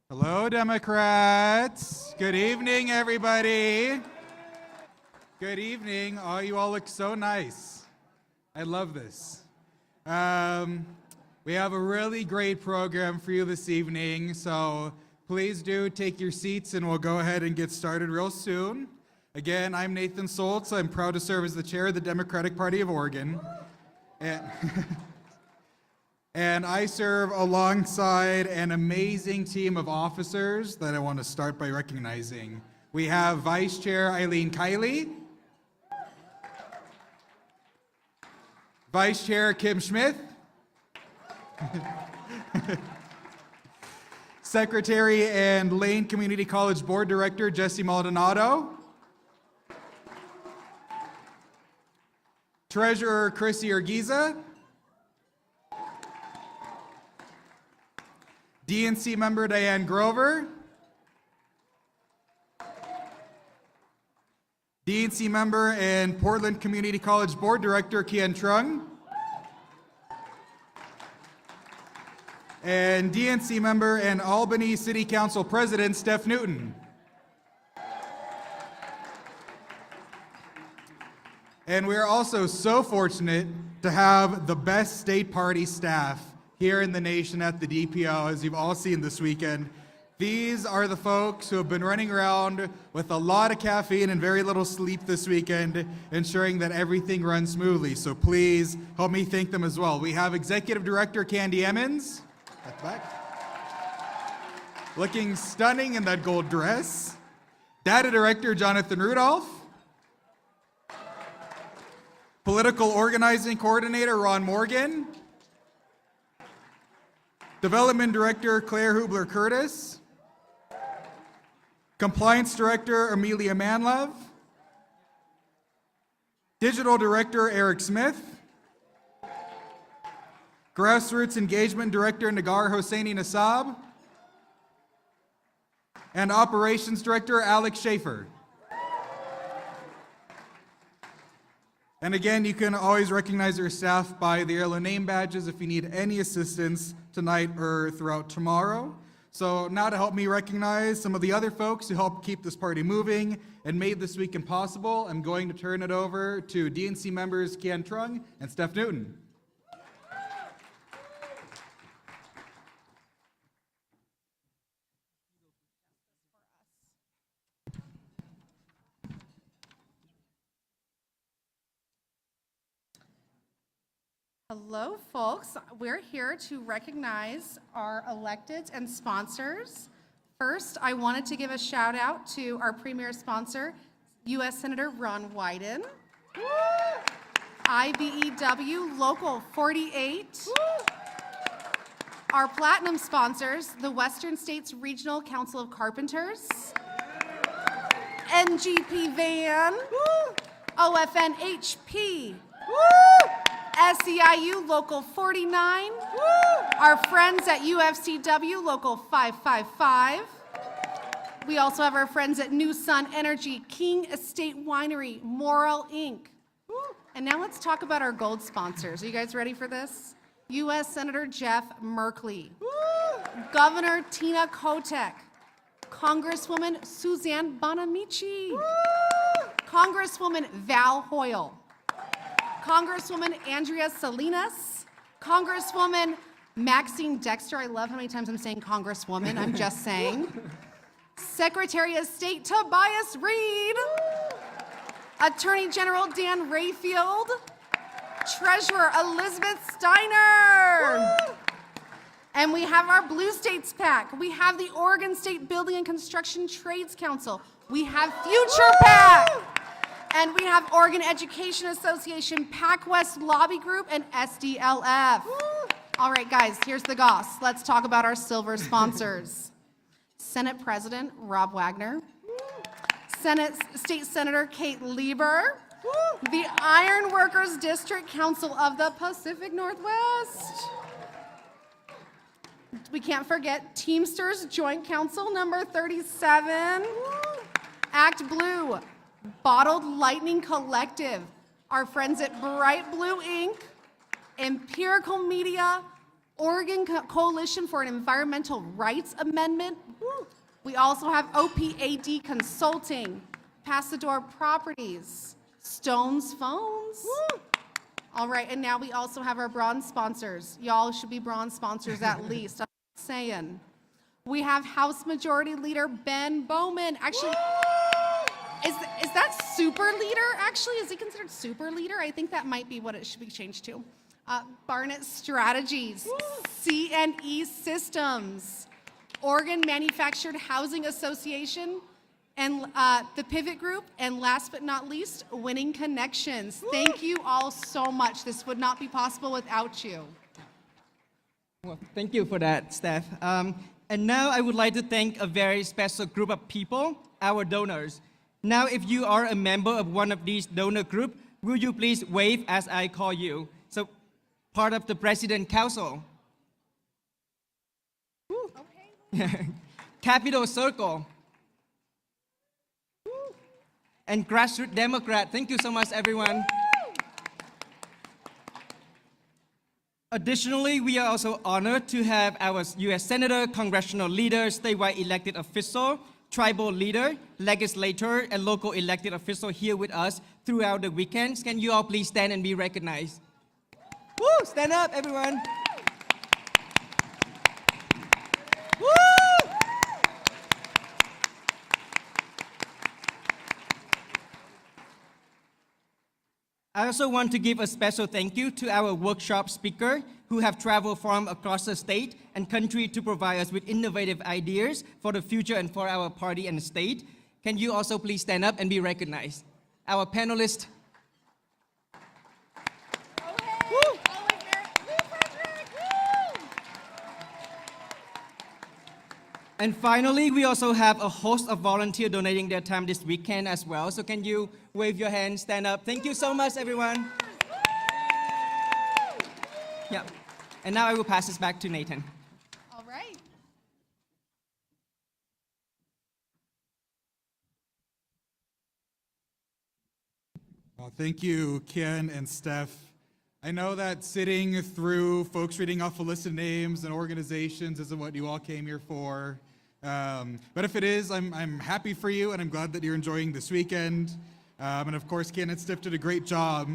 Hello, Democrats. Good evening, everybody. Good evening. Oh, you all look so nice. I love this. We have a really great program for you this evening, so please do take your seats and we'll go ahead and get started real soon. Again, I'm Nathan Soltz. I'm proud to serve as the chair of the Democratic Party of Oregon. And I serve alongside an amazing team of officers that I want to start by recognizing. We have Vice Chair Eileen Kiley, Vice Chair Kim Smith, Secretary and Lane Community College Board Director Jesse Maldonado, Treasurer Chrissy Urgiza, DNC member Diane Grover, DNC member and Portland Community College Board Director Kian Trung, and DNC member and Albany City Council President Steph Newton. And we are also so fortunate to have the best state party staff here in the nation at the DPO, as you've all seen this weekend. These are the folks who have been running around with a lot of caffeine and very little sleep this weekend, ensuring that everything runs smoothly. So please help me thank them as well. We have Executive Director Candy Emmons at the back, looking stunning in that gold dress. Data Director Jonathan Rudolph. Political Organizing Coordinator Ron Morgan. Development Director Claire Hubler-Curtis, Compliance Director Amelia Manlove, Digital Director Eric Smith, Grassroots Engagement Director Nagar Hosseini Nassab, and Operations Director Alex Schaefer. And again, you can always recognize your staff by the yellow name badges if you need any assistance tonight or throughout tomorrow. So now to help me recognize some of the other folks who helped keep this party moving and made this weekend possible, I'm going to turn it over to DNC members Kian Trung and Steph Newton. Hello, folks. We're here to recognize our electeds and sponsors. First, I wanted to give a shout out to our premier sponsor, U.S. Senator Ron Wyden, IBEW Local 48, our platinum sponsors, the Western States Regional Council of Carpenters, NGP Van, OFN HP, SEIU Local 49, our friends at UFCW Local 555. We also have our friends at New Sun Energy, King Estate Winery, Morel Inc. And now let's talk about our gold sponsors. Are you guys ready for this? U.S. Senator Jeff Merkley, Governor Tina Kotek, Congresswoman Suzanne Bonamici, Congresswoman Val Hoyle, Congresswoman Andrea Salinas, Congresswoman Maxine Dexter. I love how many times I'm saying Congresswoman, I'm just saying. Secretary of State Tobias Reed, Attorney General Dan Rayfield, Treasurer Elizabeth Steiner. And we have our Blue States PAC. We have the Oregon State Building and Construction Trades Council. We have Future PAC. And we have Oregon Education Association, PacWest Lobby Group, and SDLF. All right, guys, here's the goss. Let's talk about our silver sponsors. Senate President Rob Wagner, State Senator Kate Lieber, the Iron Workers District Council of the Pacific Northwest. We can't forget Teamsters Joint Council number 37, Act Blue, Bottled Lightning Collective, our friends at Bright Blue Inc., Empirical Media, Oregon Coalition for an Environmental Rights Amendment. Woo. We also have OPAD Consulting, Pasador Properties, Stone's Phones. Woo. All right, and now we also have our bronze sponsors. Y'all should be bronze sponsors at least, I'm saying. We have House Majority Leader Ben Bowman. Actually, is that super leader? Actually, is he considered super leader? I think that might be what it should be changed to. Barnett Strategies, CNE Systems, Oregon Manufactured Housing Association, and the Pivot Group, and last but not least, Winning Connections. Thank you all so much. This would not be possible without you. Well, thank you for that, Steph. And now I would like to thank a very special group of people, our donors. Now, if you are a member of one of these donor groups, will you please wave as I call you? So, part of the President Council. Okay. Capital Circle. And Grassroots Democrat. Thank you so much, everyone. Additionally, we are also honored to have our U.S. Senator, congressional leader, statewide elected official, tribal leader, legislator, and local elected official here with us throughout the weekends. Can you all please stand and be recognized? Woo! Stand up, everyone. Woo! I also want to give a special thank you to our workshop speaker who have traveled from across the state and country to provide us with innovative ideas for the future and for our party and state. Can you also please stand up and be recognized? Our panelists. And finally, we also have a host of volunteers donating their time this weekend as well. So can you wave your hand, stand up? Thank you so much, everyone. Yeah. And now I will pass this back to Nathan. All right. Well, thank you, Ken and Steph. I know that sitting through folks reading off a list of names and organizations isn't what you all came here for. But if it is, I'm happy for you, and I'm glad that you're enjoying this weekend. And of course, Ken and Steph did a great job.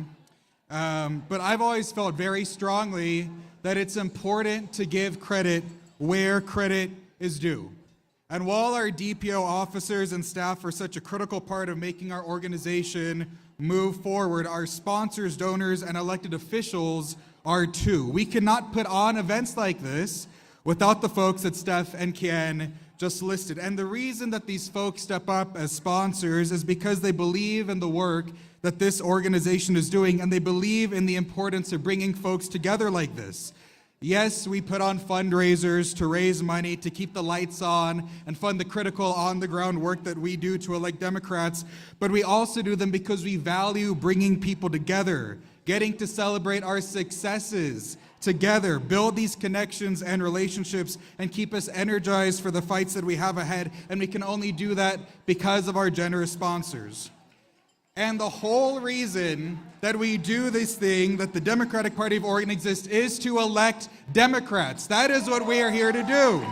But I've always felt very strongly that it's important to give credit where credit is due. And while our DPO officers and staff are such a critical part of making our organization move forward, our sponsors, donors, and elected officials are too. We cannot put on events like this without the folks that Steph and Ken just listed. And the reason that these folks step up as sponsors is because they believe in the work that this organization is doing, and they believe in the importance of bringing folks together like this. Yes, we put on fundraisers to raise money to keep the lights on and fund the critical on-the-ground work that we do to elect Democrats, but we also do them because we value bringing people together, getting to celebrate our successes together, build these connections and relationships, and keep us energized for the fights that we have ahead, and we can only do that because of our generous sponsors. And the whole reason that we do this thing, that the Democratic Party of Oregon exists, is to elect Democrats. That is what we are here to do.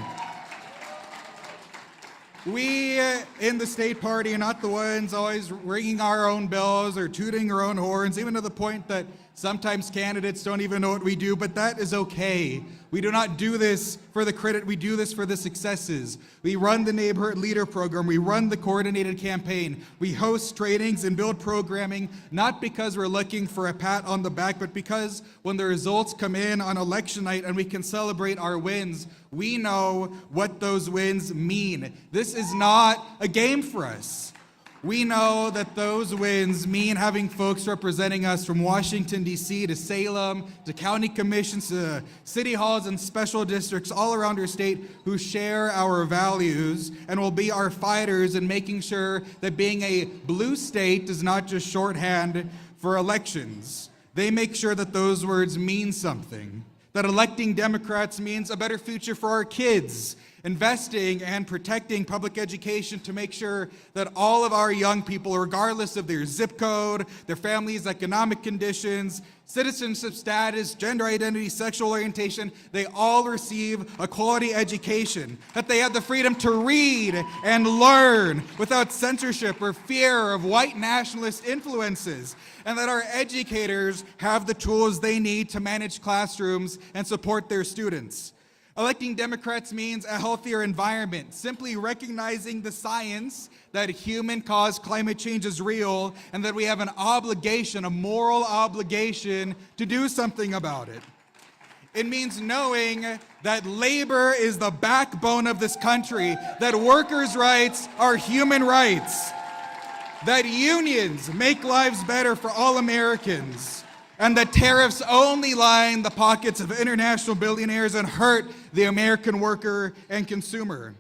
We in the state party are not the ones always ringing our own bells or tooting our own horns, even to the point that sometimes candidates don't even know what we do, but that is okay. We do not do this for the credit, we do this for the successes. We run the Neighborhood Leader Program, we run the coordinated campaign, we host trainings and build programming, not because we're looking for a pat on the back, but because when the results come in on election night and we can celebrate our wins, we know what those wins mean. This is not a game for us. We know that those wins mean having folks representing us from Washington, D.C. to Salem, to county commissions, to city halls and special districts all around our state who share our values and will be our fighters in making sure that being a blue state is not just shorthand for elections. They make sure that those words mean something, that electing Democrats means a better future for our kids investing and protecting public education to make sure that all of our young people, regardless of their zip code, their family's economic conditions, citizenship status, gender identity, sexual orientation, they all receive a quality education, that they have the freedom to read and learn without censorship or fear of white nationalist influences, and that our educators have the tools they need to manage classrooms and support their students. Electing Democrats means a healthier environment, simply recognizing the science that human-caused climate change is real and that we have an obligation, a moral obligation, to do something about it. It means knowing that labor is the backbone of this country, that workers' rights are human rights, that unions make lives better for all Americans, and that tariffs only line the pockets of international billionaires and hurt the American worker and consumer.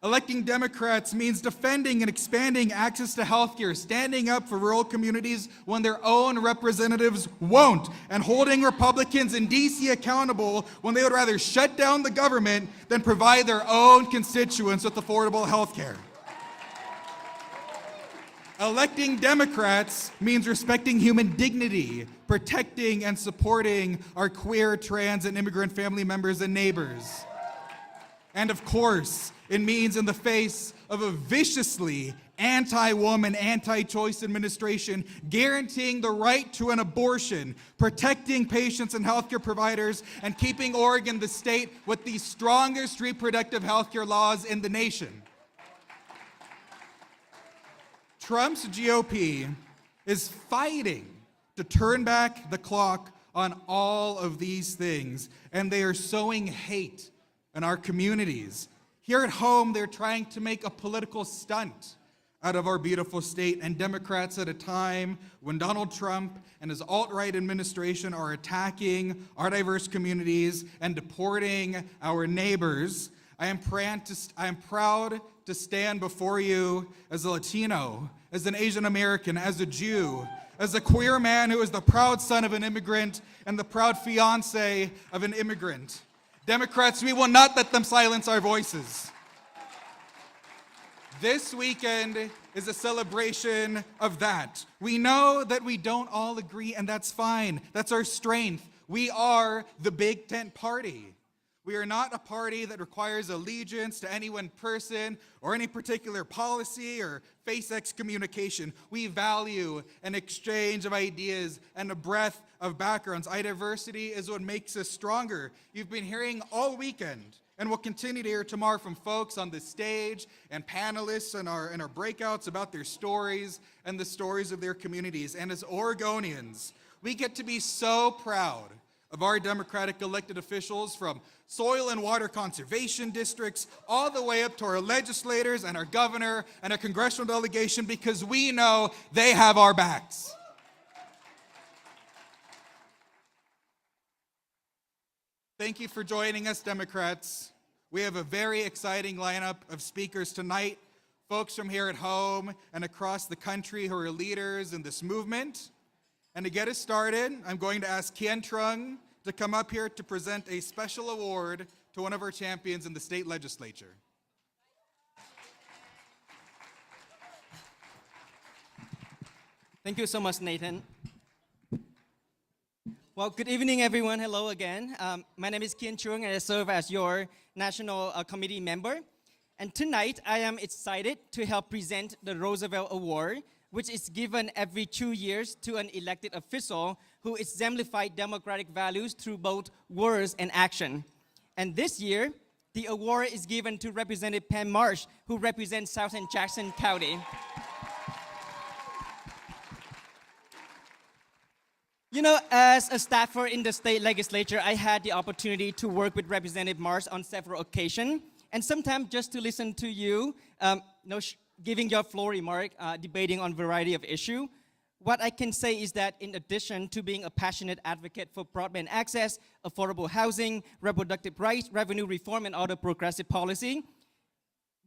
Electing Democrats means defending and expanding access to healthcare, standing up for rural communities when their own representatives won't, and holding Republicans in DC accountable when they would rather shut down the government than provide their own constituents with affordable healthcare. Electing Democrats means respecting human dignity, protecting and supporting our queer, trans, and immigrant family members and neighbors. And of course, it means in the face of a viciously anti-woman, anti-choice administration, guaranteeing the right to an abortion, protecting patients and healthcare providers, and keeping Oregon the state with the strongest reproductive healthcare laws in the nation. Trump's GOP is fighting to turn back the clock on all of these things, and they are sowing hate in our communities. Here at home, they're trying to make a political stunt out of our beautiful state, and Democrats at a time when Donald Trump and his alt-right administration are attacking our diverse communities and deporting our neighbors. I am proud to stand before you as a Latino, as an Asian American, as a Jew, as a queer man who is the proud son of an immigrant and the proud fiance of an immigrant. Democrats, we will not let them silence our voices. This weekend is a celebration of that. We know that we don't all agree, and that's fine. That's our strength. We are the Big Tent Party. We are not a party that requires allegiance to any one person or any particular policy or face excommunication. We value an exchange of ideas and a breadth of backgrounds. Diversity is what makes us stronger. You've been hearing all weekend, and we'll continue to hear tomorrow from folks on the stage and panelists in our breakouts about their stories and the stories of their communities. And as Oregonians, we get to be so proud of our Democratic elected officials, from soil and water conservation districts all the way up to our legislators and our governor and our congressional delegation, because we know they have our backs. Thank you for joining us, Democrats. We have a very exciting lineup of speakers tonight, folks from here at home and across the country who are leaders in this movement. And to get us started, I'm going to ask Kien Trung to come up here to present a special award to one of our champions in the state legislature. Thank you so much, Nathan. Well, good evening, everyone. Hello again. My name is Kien Trung, and I serve as your National Committee member. And tonight, I am excited to help present the Roosevelt Award, which is given every 2 years to an elected official who exemplified democratic values through both words and action. And this year, the award is given to Representative Pam Marsh, who represents Southern Jackson County. You know, as a staffer in the state legislature, I had the opportunity to work with Representative Marsh on several occasions, and sometimes just to listen to you, giving your floor remark, debating on a variety of issues. What I can say is that in addition to being a passionate advocate for broadband access, affordable housing, reproductive rights, revenue reform, and other progressive policy,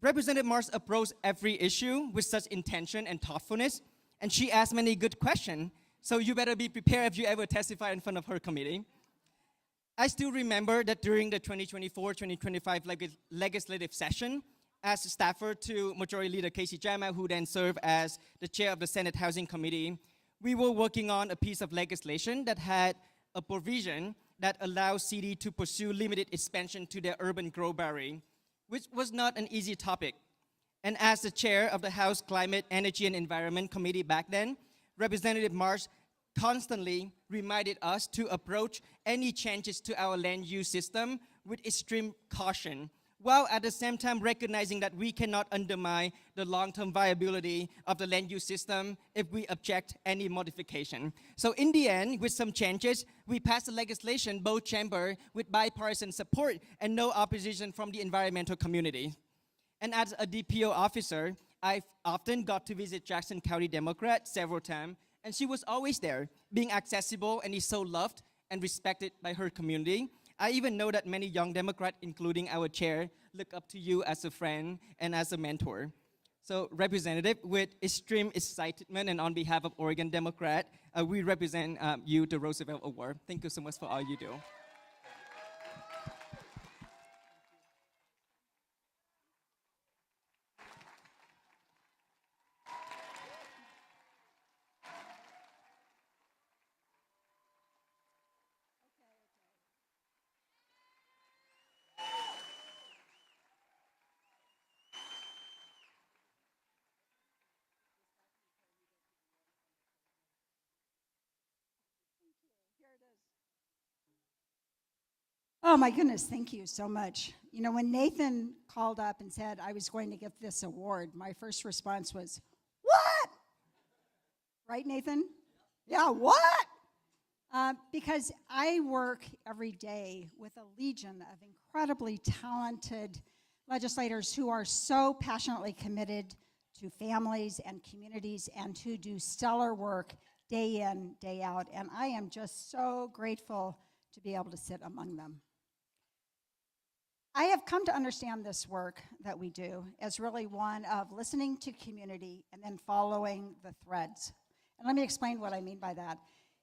Representative Marsh approached every issue with such intention and thoughtfulness, and she asked many good questions. So you better be prepared if you ever testify in front of her committee. I still remember that during the 2024-2025 legislative session, as a staffer to Majority Leader Casey Jama, who then served as the chair of the Senate Housing Committee, we were working on a piece of legislation that had a provision that allows CD to pursue limited expansion to their urban growth boundary, which was not an easy topic. And as the chair of the House Climate, Energy, and Environment Committee back then, Representative Marsh constantly reminded us to approach any changes to our land use system with extreme caution, while at the same time recognizing that we cannot undermine the long-term viability of the land use system if we object any modification. So in the end, with some changes, we passed the legislation, both chamber, with bipartisan support and no opposition from the environmental community. And as a DPO officer, I've often got to visit Jackson County Democrat several times, and she was always there, being accessible and is so loved and respected by her community. I even know that many young Democrats, including our chair, look up to you as a friend and as a mentor. So, Representative, with extreme excitement and on behalf of Oregon Democrat, we represent you the Roosevelt Award. Thank you so much for all you do. Oh my goodness, thank you so much. You know, when Nathan called up and said I was going to get this award, my first response was, what? Right, Nathan? Yeah, what? Because I work every day with a legion of incredibly talented legislators who are so passionately committed to families and communities and who do stellar work day in, day out. And I am just so grateful to be able to sit among them. I have come to understand this work that we do as really one of listening to community and then following the threads. And let me explain what I mean by that.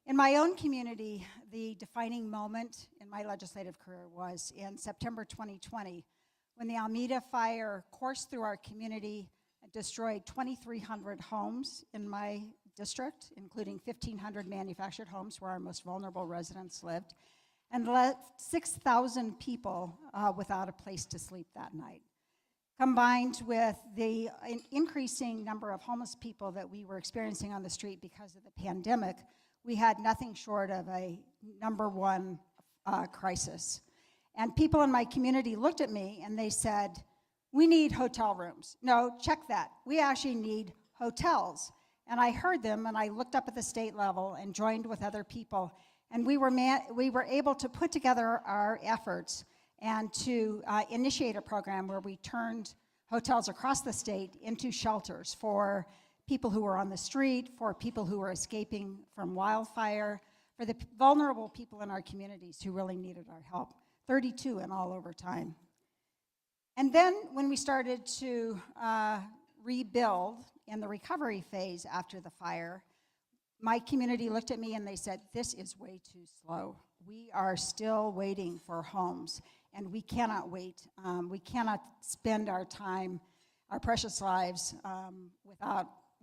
In my own community, the defining moment in my legislative career was in September 2020, when the Alameda fire coursed through our community and destroyed 2,300 homes in my district, including 1,500 manufactured homes where our most vulnerable residents lived, and left 6,000 people without a place to sleep that night. Combined with the increasing number of homeless people that we were experiencing on the street because of the pandemic, we had nothing short of a number one crisis. And people in my community looked at me and they said, we need hotel rooms. No, check that. We actually need hotels. And I heard them and I looked up at the state level and joined with other people. And we were able to put together our efforts and to initiate a program where we turned hotels across the state into shelters for people who were on the street, for people who were escaping from wildfire, for the vulnerable people in our communities who really needed our help. 32 in all over time. And then when we started to rebuild in the recovery phase after the fire, my community looked at me and they said, this is way too slow. We are still waiting for homes, and we cannot wait. We cannot spend our time, our precious lives,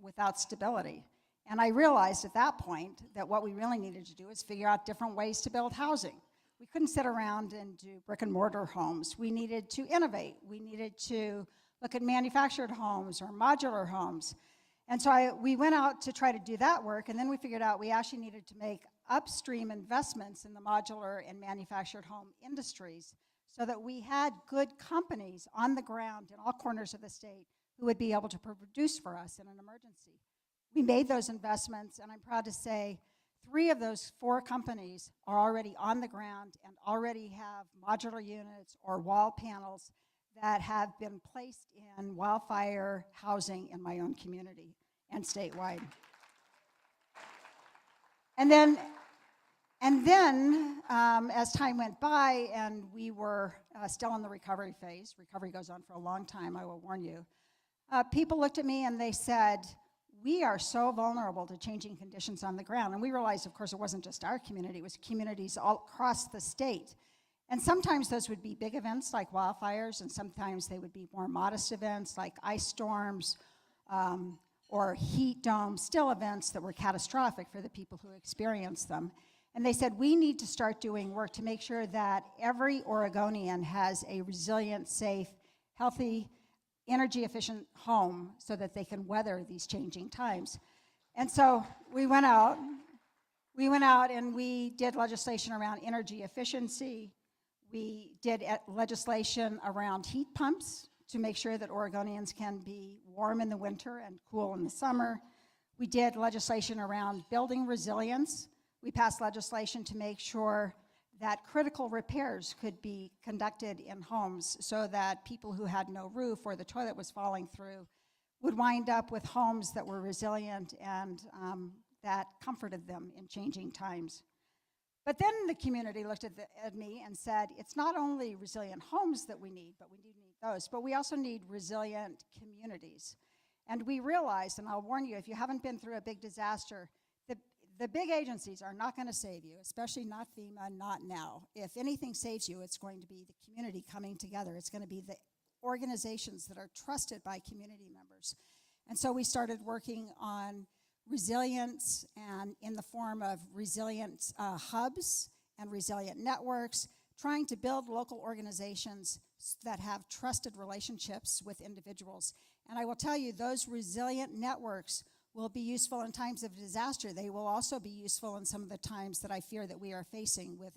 without stability. And I realized at that point that what we really needed to do is figure out different ways to build housing. We couldn't sit around and do brick and mortar homes. We needed to innovate. We needed to look at manufactured homes or modular homes. And so we went out to try to do that work, and then we figured out we actually needed to make upstream investments in the modular and manufactured home industries so that we had good companies on the ground in all corners of the state who would be able to produce for us in an emergency. We made those investments, and I'm proud to say 3 of those 4 companies are already on the ground and already have modular units or wall panels that have been placed in wildfire housing in my own community and statewide. And then, as time went by and we were still in the recovery phase, recovery goes on for a long time, I will warn you, people looked at me and they said, we are so vulnerable to changing conditions on the ground. And we realized, of course, it wasn't just our community, it was communities all across the state. And sometimes those would be big events like wildfires, and sometimes they would be more modest events like ice storms or heat domes, still events that were catastrophic for the people who experienced them. And they said, we need to start doing work to make sure that every Oregonian has a resilient, safe, healthy, energy-efficient home so that they can weather these changing times. And so we went out and we did legislation around energy efficiency. We did legislation around heat pumps to make sure that Oregonians can be warm in the winter and cool in the summer. We did legislation around building resilience. We passed legislation to make sure that critical repairs could be conducted in homes so that people who had no roof or the toilet was falling through would wind up with homes that were resilient and that comforted them in changing times. But then the community looked at me and said, it's not only resilient homes that we need, but we do need those, but we also need resilient communities. And we realized, and I'll warn you, if you haven't been through a big disaster, the big agencies are not going to save you, especially not FEMA, not now. If anything saves you, it's going to be the community coming together. It's going to be the organizations that are trusted by community members. And so we started working on resilience and in the form of resilient hubs and resilient networks, trying to build local organizations that have trusted relationships with individuals. And I will tell you, those resilient networks will be useful in times of disaster. They will also be useful in some of the times that I fear that we are facing with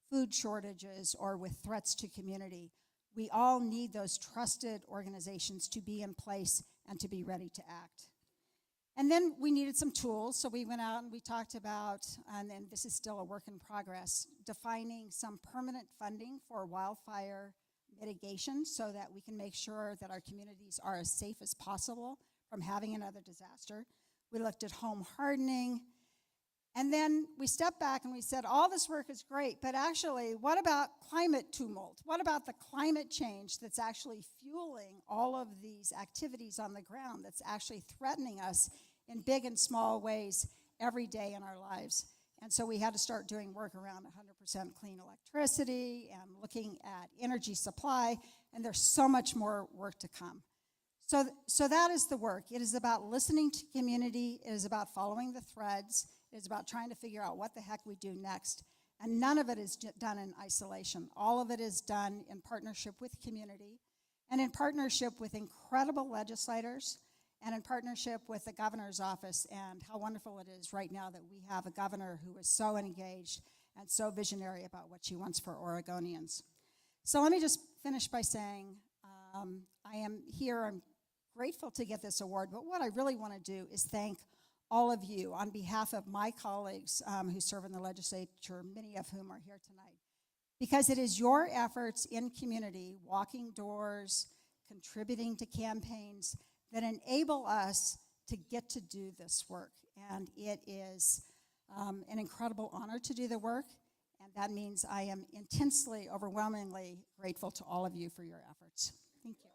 food shortages or with threats to community. We all need those trusted organizations to be in place and to be ready to act. And then we needed some tools, so we went out and we talked about, and then this is still a work in progress, defining some permanent funding for wildfire mitigation so that we can make sure that our communities are as safe as possible from having another disaster. We looked at home hardening, and then we stepped back and we said, all this work is great, but actually, what about climate tumult? What about the climate change that's actually fueling all of these activities on the ground that's actually threatening us in big and small ways every day in our lives? And so we had to start doing work around 100% clean electricity and looking at energy supply, and there's so much more work to come. So that is the work. It is about listening to community. It is about following the threads. It is about trying to figure out what the heck we do next. And none of it is done in isolation. All of it is done in partnership with community and in partnership with incredible legislators and in partnership with the governor's office. And how wonderful it is right now that we have a governor who is so engaged and so visionary about what she wants for Oregonians. So let me just finish by saying I am here. I'm grateful to get this award, but what I really want to do is thank all of you on behalf of my colleagues who serve in the legislature, many of whom are here tonight, because it is your efforts in community, walking doors, contributing to campaigns, that enable us to get to do this work. And it is an incredible honor to do the work, and that means I am intensely, overwhelmingly grateful to all of you for your efforts. Thank you.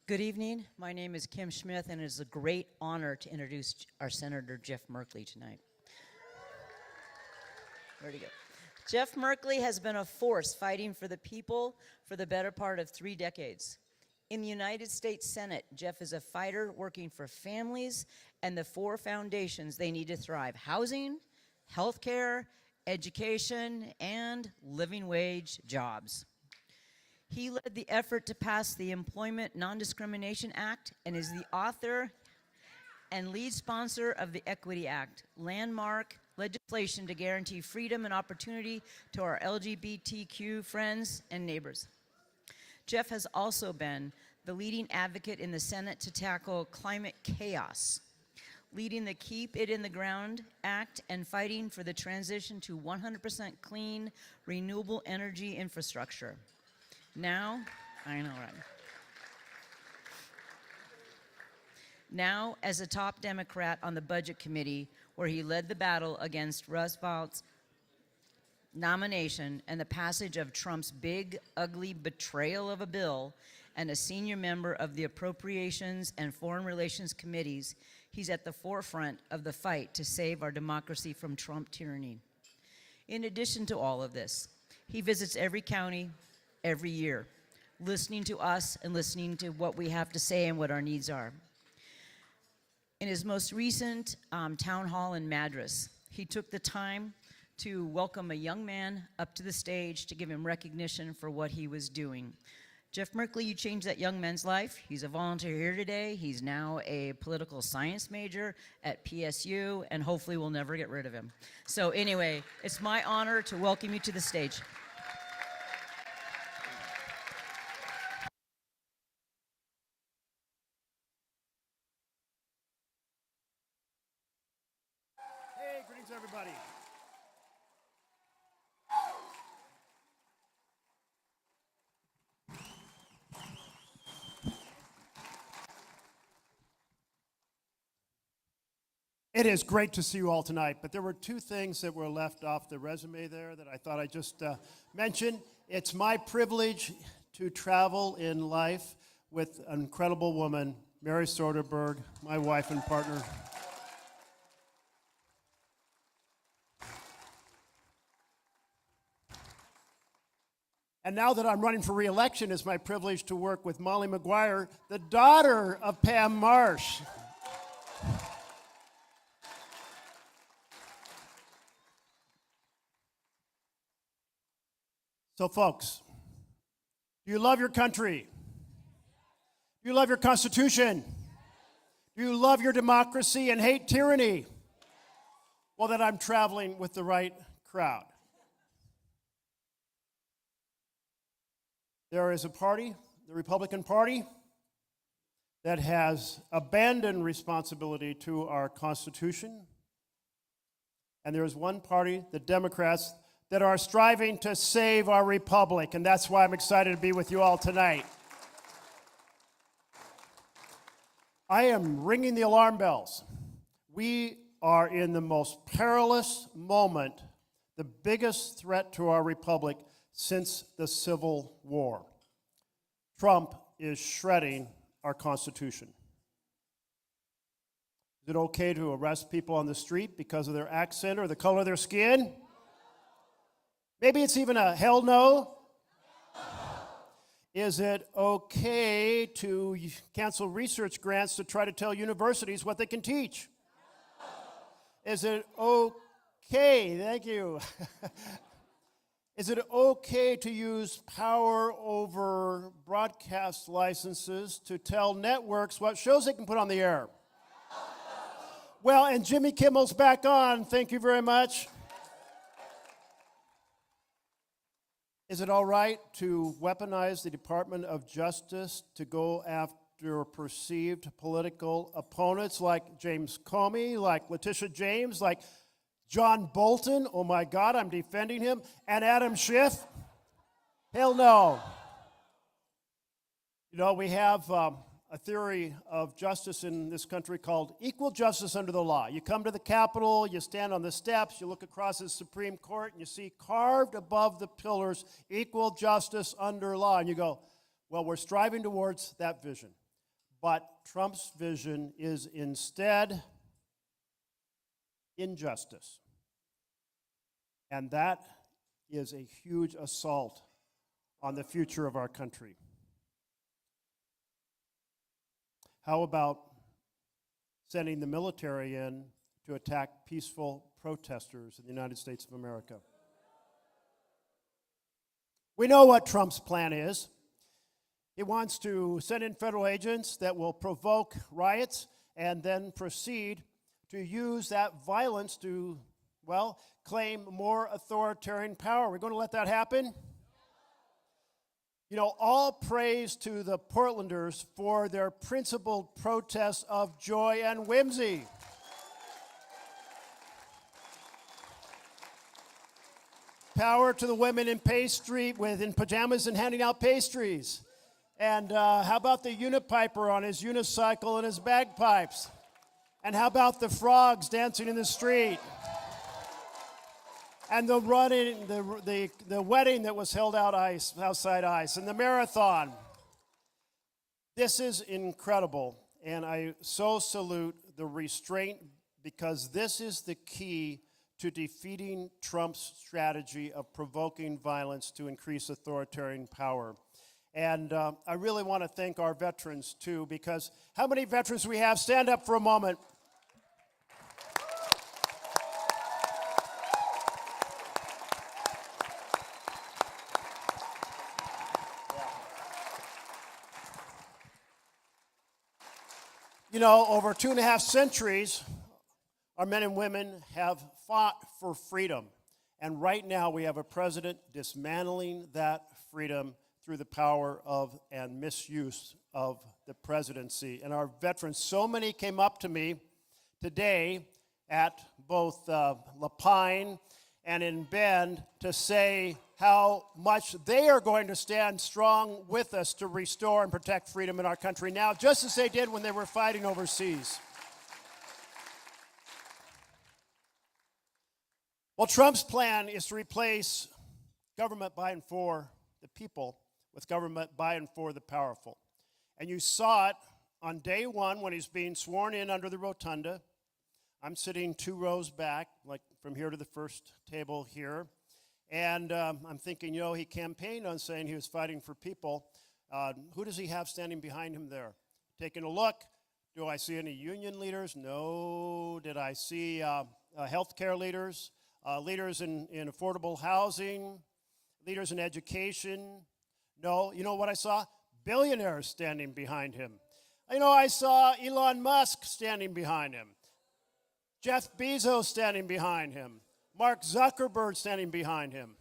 Good evening. My name is Kim Smith, and it is a great honor to introduce our Senator Jeff Merkley tonight. Where'd he go? Jeff Merkley has been a force fighting for the people for the better part of 3 decades. In the United States Senate, Jeff is a fighter working for families and the 4 foundations they need to thrive: housing, healthcare, education, and living wage jobs. He led the effort to pass the Employment Non-Discrimination Act and is the author and lead sponsor of the Equity Act, landmark legislation to guarantee freedom and opportunity to our LGBTQ friends and neighbors. Jeff has also been the leading advocate in the Senate to tackle climate chaos, leading the Keep It in the Ground Act and fighting for the transition to 100% clean, renewable energy infrastructure. Now, I know, right? Now, as a top Democrat on the Budget Committee, where he led the battle against Roosevelt's nomination and the passage of Trump's big, ugly betrayal of a bill, and a senior member of the Appropriations and Foreign Relations Committees, he's at the forefront of the fight to save our democracy from Trump tyranny. In addition to all of this, he visits every county every year, listening to us and listening to what we have to say and what our needs are. In his most recent town hall in Madras, he took the time to welcome a young man up to the stage to give him recognition for what he was doing. Jeff Merkley, you changed that young man's life. He's a volunteer here today. He's now a political science major at PSU, and hopefully we'll never get rid of him. So anyway, it's my honor to welcome you to the stage. Hey, greetings, everybody. It is great to see you all tonight, but there were two things that were left off the resume there that I thought I'd just mention. It's my privilege to travel in life with an incredible woman, Mary Soderberg, my wife and partner. And now that I'm running for re-election, it's my privilege to work with Molly McGuire, the daughter of Pam Marsh. So folks, do you love your country? Do you love your Constitution? Do you love your democracy and hate tyranny? Well, then I'm traveling with the right crowd. There is a party, the Republican Party, that has abandoned responsibility to our Constitution. And there is one party, the Democrats, that are striving to save our republic, and that's why I'm excited to be with you all tonight. I am ringing the alarm bells. We are in the most perilous moment, the biggest threat to our republic since the Civil War. Trump is shredding our Constitution. Is it okay to arrest people on the street because of their accent or the color of their skin? Maybe it's even a hell no. Is it okay to cancel research grants to try to tell universities what they can teach? Is it okay, thank you. Is it okay to use power over broadcast licenses to tell networks what shows they can put on the air? Well, and Jimmy Kimmel's back on, thank you very much. Is it all right to weaponize the Department of Justice to go after perceived political opponents like James Comey, like Letitia James, like John Bolton? Oh my God, I'm defending him. And Adam Schiff? Hell no. You know, we have a theory of justice in this country called equal justice under the law. You come to the Capitol, you stand on the steps, you look across the Supreme Court, and you see carved above the pillars, equal justice under law. And you go, well, we're striving towards that vision. But Trump's vision is instead injustice. And that is a huge assault on the future of our country. How about sending the military in to attack peaceful protesters in the United States of America? We know what Trump's plan is. He wants to send in federal agents that will provoke riots and then proceed to use that violence to, well, claim more authoritarian power. We're going to let that happen? You know, all praise to the Portlanders for their principled protest of joy and whimsy. Power to the women in pastry, in pajamas and handing out pastries. And how about the unipiper on his unicycle and his bagpipes? And how about the frogs dancing in the street? And the running, the wedding that was held outside ice, and the marathon. This is incredible, and I so salute the restraint, because this is the key to defeating Trump's strategy of provoking violence to increase authoritarian power. And I really want to thank our veterans, too, because how many veterans we have? Stand up for a moment. You know, over 2.5 centuries, our men and women have fought for freedom. And right now we have a president dismantling that freedom through the power of and misuse of the presidency. And our veterans, so many came up to me today at both Lapine and in Bend to say how much they are going to stand strong with us to restore and protect freedom in our country now, just as they did when they were fighting overseas. Well, Trump's plan is to replace government by and for the people with government by and for the powerful. And you saw it on day one when he's being sworn in under the rotunda. I'm sitting 2 rows back, like from here to the first table here. And I'm thinking, you know, he campaigned on saying he was fighting for people. Who does he have standing behind him there? Taking a look, do I see any union leaders? No. Did I see healthcare leaders? Leaders in affordable housing? Leaders in education? No. You know what I saw? Billionaires standing behind him. You know, I saw Elon Musk standing behind him. Jeff Bezos standing behind him. Mark Zuckerberg standing behind him.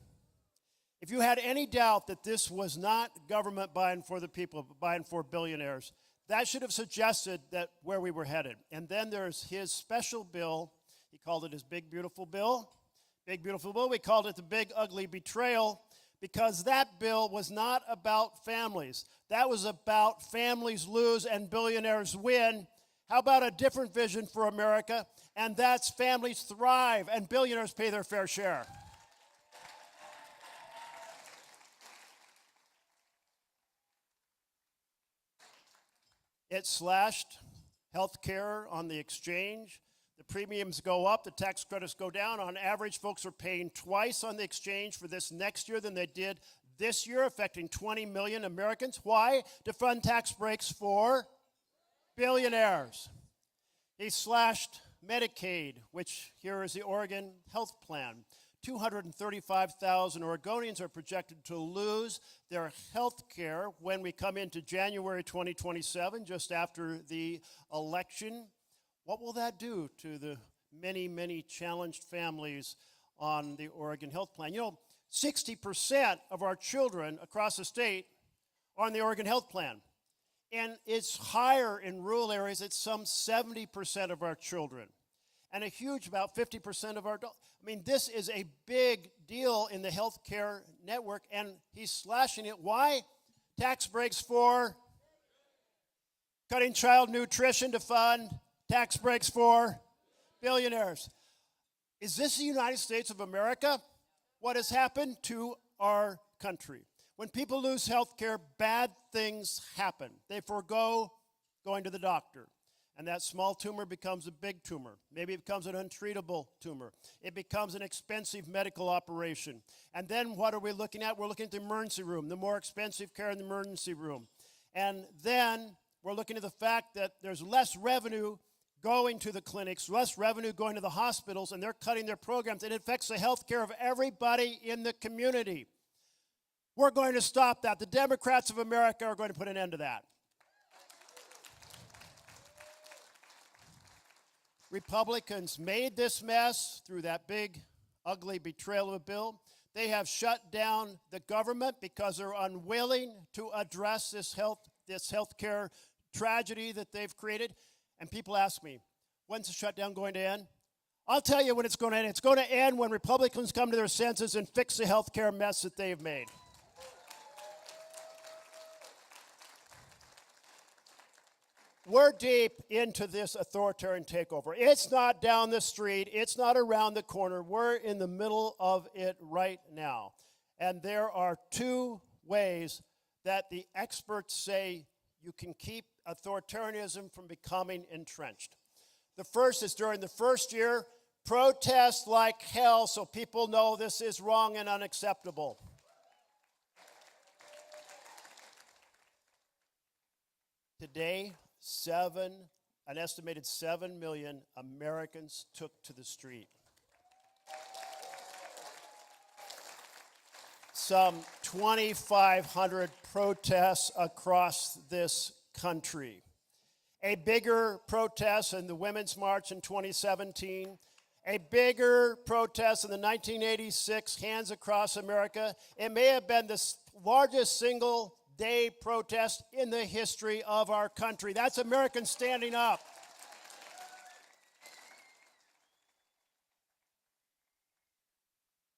If you had any doubt that this was not government by and for the people, but by and for billionaires, that should have suggested that where we were headed. And then there's his special bill. He called it his big, beautiful bill. Big, beautiful bill. We called it the big, ugly betrayal, because that bill was not about families. That was about families lose and billionaires win. How about a different vision for America? And that's families thrive and billionaires pay their fair share. It slashed health care on the exchange. The premiums go up, the tax credits go down. On average, folks are paying twice on the exchange for this next year than they did this year, affecting 20 million Americans. Why? To fund tax breaks for billionaires. He slashed Medicaid, which here is the Oregon Health Plan. 235,000 Oregonians are projected to lose their health care when we come into January 2027, just after the election. What will that do to the many, many challenged families on the Oregon Health Plan? You know, 60% of our children across the state are on the Oregon Health Plan. And it's higher in rural areas. It's some 70% of our children. And a huge, about 50% of our adults. I mean, this is a big deal in the healthcare network, and he's slashing it. Why? Tax breaks for cutting child nutrition to fund tax breaks for billionaires. Is this the United States of America? What has happened to our country? When people lose health care, bad things happen. They forego going to the doctor. And that small tumor becomes a big tumor. Maybe it becomes an untreatable tumor. It becomes an expensive medical operation. And then what are we looking at? We're looking at the emergency room, the more expensive care in the emergency room. And then we're looking at the fact that there's less revenue going to the clinics, less revenue going to the hospitals, and they're cutting their programs. It affects the health care of everybody in the community. We're going to stop that. The Democrats of America are going to put an end to that. Republicans made this mess through that big, ugly betrayal of a bill. They have shut down the government because they're unwilling to address this health care tragedy that they've created. And people ask me, when's the shutdown going to end? I'll tell you when it's going to end. It's going to end when Republicans come to their senses and fix the health care mess that they've made. We're deep into this authoritarian takeover. It's not down the street. It's not around the corner. We're in the middle of it right now. And there are two ways that the experts say you can keep authoritarianism from becoming entrenched. The first is during the first year, protest like hell so people know this is wrong and unacceptable. Today, an estimated 7 million Americans took to the street. Some 2,500 protests across this country. A bigger protest in the Women's March in 2017, a bigger protest in the 1986 Hands Across America. It may have been the largest single day protest in the history of our country. That's Americans standing up.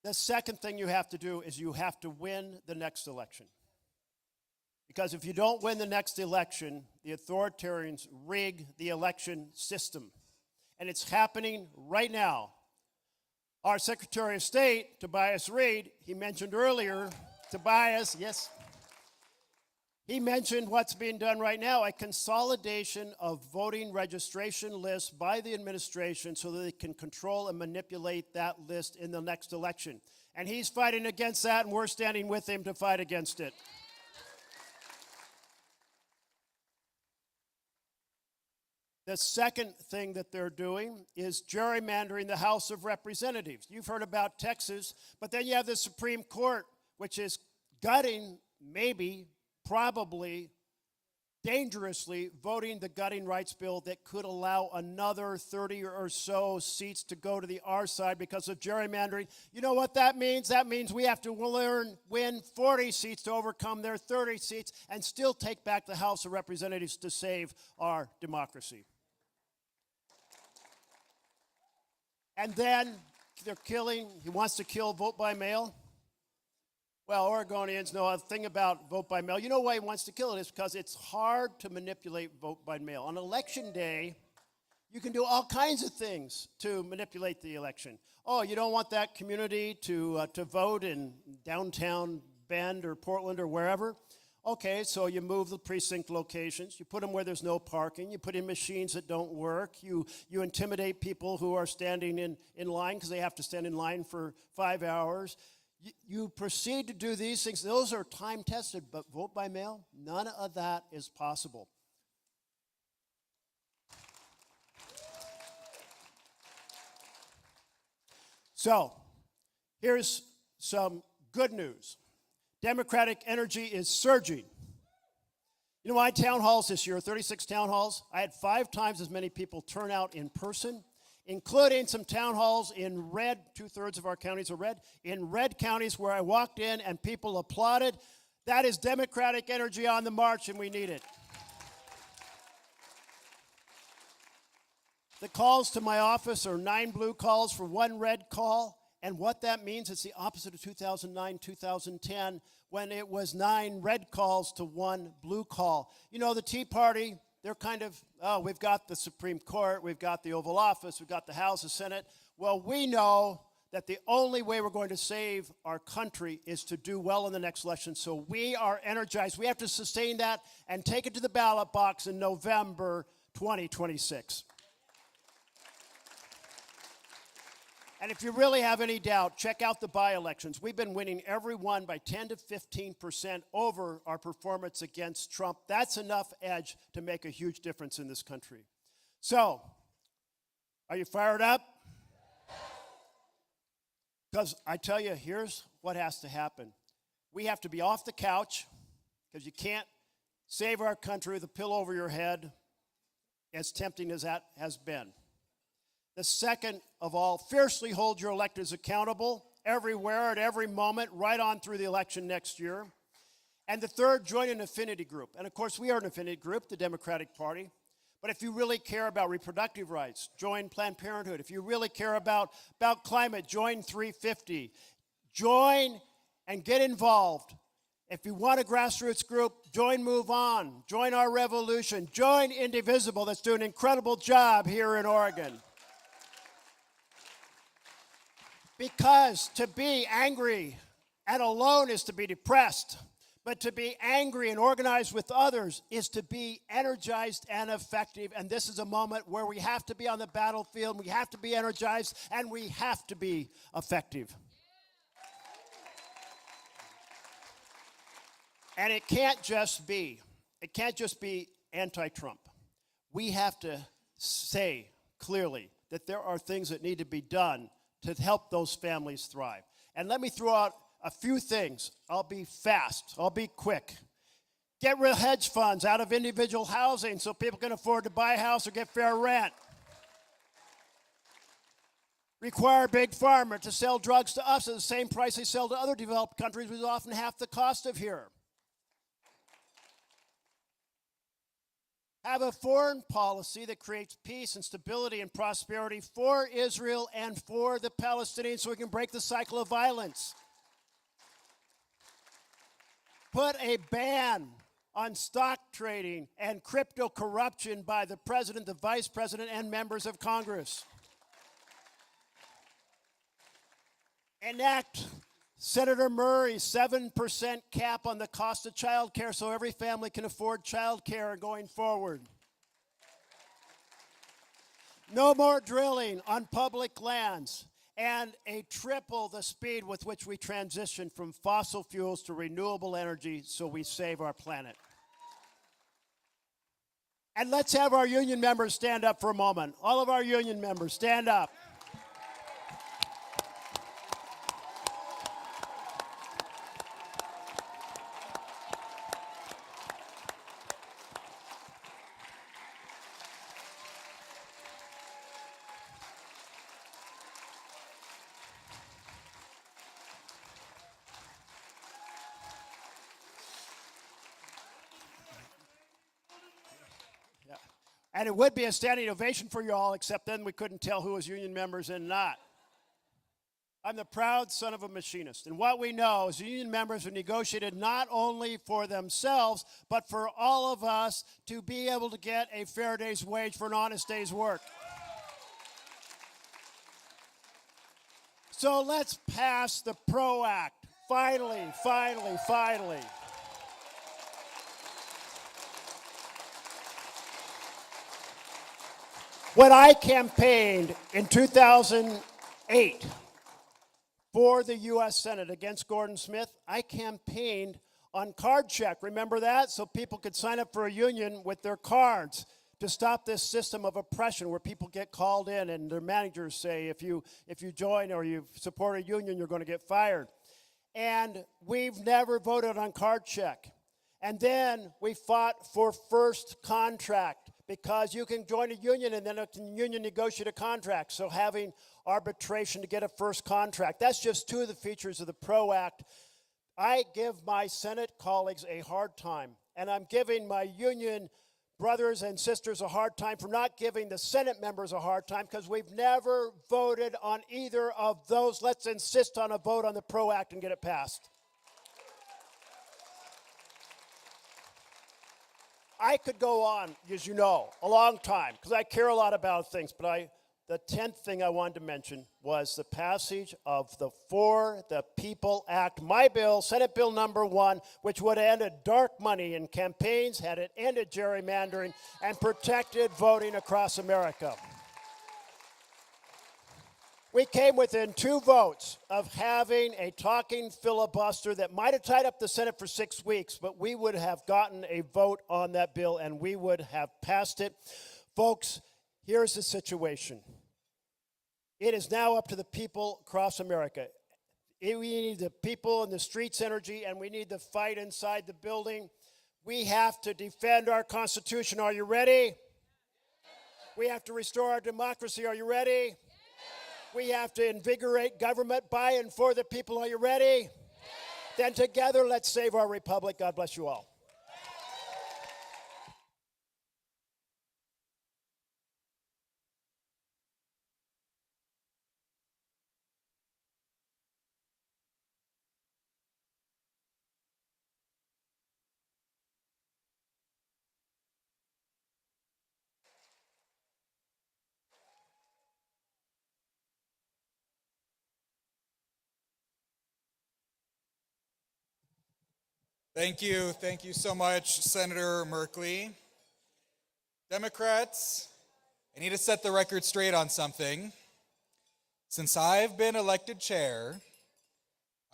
The second thing you have to do is you have to win the next election. Because if you don't win the next election, the authoritarians rig the election system. And it's happening right now. Our Secretary of State, Tobias Reed, he mentioned earlier, Tobias, yes, he mentioned what's being done right now, a consolidation of voting registration lists by the administration so that they can control and manipulate that list in the next election. And he's fighting against that, and we're standing with him to fight against it. The second thing that they're doing is gerrymandering the House of Representatives. You've heard about Texas, but then you have the Supreme Court, which is gutting, maybe, probably, dangerously voting the gutting rights bill that could allow another 30 or so seats to go to the R side because of gerrymandering. You know what that means? That means we have to win 40 seats to overcome their 30 seats and still take back the House of Representatives to save our democracy. And then he wants to kill vote by mail. Well, Oregonians know a thing about vote by mail. You know why he wants to kill it? It's because it's hard to manipulate vote by mail. On election day, you can do all kinds of things to manipulate the election. Oh, you don't want that community to vote in downtown Bend or Portland or wherever? Okay, so you move the precinct locations. You put them where there's no parking. You put in machines that don't work. You intimidate people who are standing in line because they have to stand in line for 5 hours. You proceed to do these things. Those are time tested, but vote by mail, none of that is possible. So, here's some good news. Democratic energy is surging. You know, my town halls this year, 36 town halls, I had 5 times as many people turn out in person, including some town halls in red, 2/3 of our counties are red, in red counties where I walked in and people applauded. That is Democratic energy on the march, and we need it. The calls to my office are 9 blue calls for 1 red call. And what that means is the opposite of 2009, 2010, when it was 9 red calls to 1 blue call. You know, the Tea Party, they're kind of, oh, we've got the Supreme Court, we've got the Oval Office, we've got the House, the Senate. Well, we know that the only way we're going to save our country is to do well in the next election. So we are energized. We have to sustain that and take it to the ballot box in November 2026. And if you really have any doubt, check out the by-elections. We've been winning every one by 10 to 15% over our performance against Trump. That's enough edge to make a huge difference in this country. So, are you fired up? Because I tell you, here's what has to happen. We have to be off the couch, because you can't save our country with a pillow over your head, as tempting as that has been. The second of all, fiercely hold your electors accountable everywhere at every moment, right on through the election next year. And the third, join an affinity group. And of course, we are an affinity group, the Democratic Party. But if you really care about reproductive rights, join Planned Parenthood. If you really care about climate, join 350. Join and get involved. If you want a grassroots group, join Move On. Join Our Revolution. Join Indivisible that's doing an incredible job here in Oregon. Because to be angry and alone is to be depressed. But to be angry and organized with others is to be energized and effective. And this is a moment where we have to be on the battlefield, we have to be energized, and we have to be effective. And it can't just be anti-Trump. We have to say clearly that there are things that need to be done to help those families thrive. And let me throw out a few things. I'll be fast. I'll be quick. Get rid of hedge funds out of individual housing so people can afford to buy a house or get fair rent. Require Big Pharma to sell drugs to us at the same price they sell to other developed countries, which is often half the cost of here. Have a foreign policy that creates peace and stability and prosperity for Israel and for the Palestinians so we can break the cycle of violence. Put a ban on stock trading and crypto corruption by the president, the vice president, and members of Congress. Enact Senator Murray's 7% cap on the cost of child care so every family can afford child care going forward. No more drilling on public lands, and triple the speed with which we transition from fossil fuels to renewable energy so we save our planet. And let's have our union members stand up for a moment. All of our union members, stand up. And it would be a standing ovation for you all, except then we couldn't tell who was union members and not. I'm the proud son of a machinist. And what we know is union members who negotiated not only for themselves, but for all of us to be able to get a fair day's wage for an honest day's work. So let's pass the PRO Act. Finally, finally, finally. When I campaigned in 2008 for the U.S. Senate against Gordon Smith, I campaigned on card check. Remember that? So people could sign up for a union with their cards to stop this system of oppression where people get called in and their managers say, if you join or you support a union, you're going to get fired. And we've never voted on card check. And then we fought for first contract, because you can join a union and then a union negotiate a contract. So having arbitration to get a first contract, that's just two of the features of the PRO Act. I give my Senate colleagues a hard time, and I'm giving my union brothers and sisters a hard time for not giving the Senate members a hard time, because we've never voted on either of those. Let's insist on a vote on the PRO Act and get it passed. I could go on, as you know, a long time, because I care a lot about things, but the 10th thing I wanted to mention was the passage of the For the People Act, my bill, Senate Bill number 1, which would have ended dark money in campaigns, had it ended gerrymandering, and protected voting across America. We came within 2 votes of having a talking filibuster that might have tied up the Senate for 6 weeks, but we would have gotten a vote on that bill and we would have passed it. Folks, here's the situation. It is now up to the people across America. We need the people in the streets energy, and we need the fight inside the building. We have to defend our Constitution. Are you ready? We have to restore our democracy. Are you ready? We have to invigorate government by and for the people. Are you ready? Then together, let's save our republic. God bless you all. Thank you. Thank you so much, Senator Merkley. Democrats, I need to set the record straight on something. Since I've been elected chair,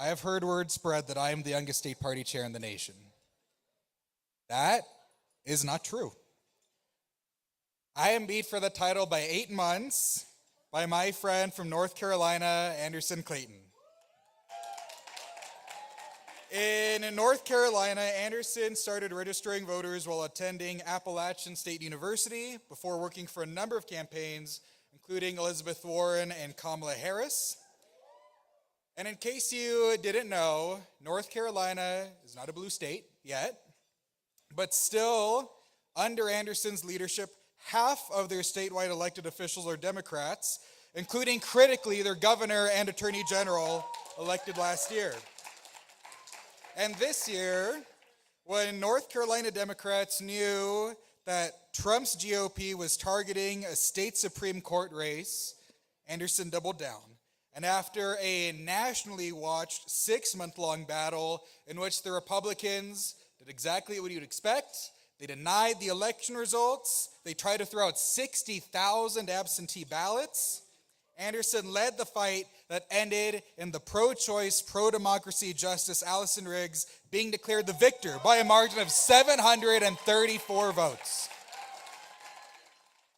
I have heard word spread that I am the youngest state party chair in the nation. That is not true. I am beat for the title by 8 months by my friend from North Carolina, Anderson Clayton. In North Carolina, Anderson started registering voters while attending Appalachian State University before working for a number of campaigns, including Elizabeth Warren and Kamala Harris. And in case you didn't know, North Carolina is not a blue state yet, but still, under Anderson's leadership, half of their statewide elected officials are Democrats, including critically their governor and attorney general elected last year. And this year, when North Carolina Democrats knew that Trump's GOP was targeting a state Supreme Court race, Anderson doubled down. And after a nationally watched 6-month-long battle in which the Republicans did exactly what you'd expect, they denied the election results, they tried to throw out 60,000 absentee ballots, Anderson led the fight that ended in the pro-choice, pro-democracy Justice Allison Riggs being declared the victor by a margin of 734 votes.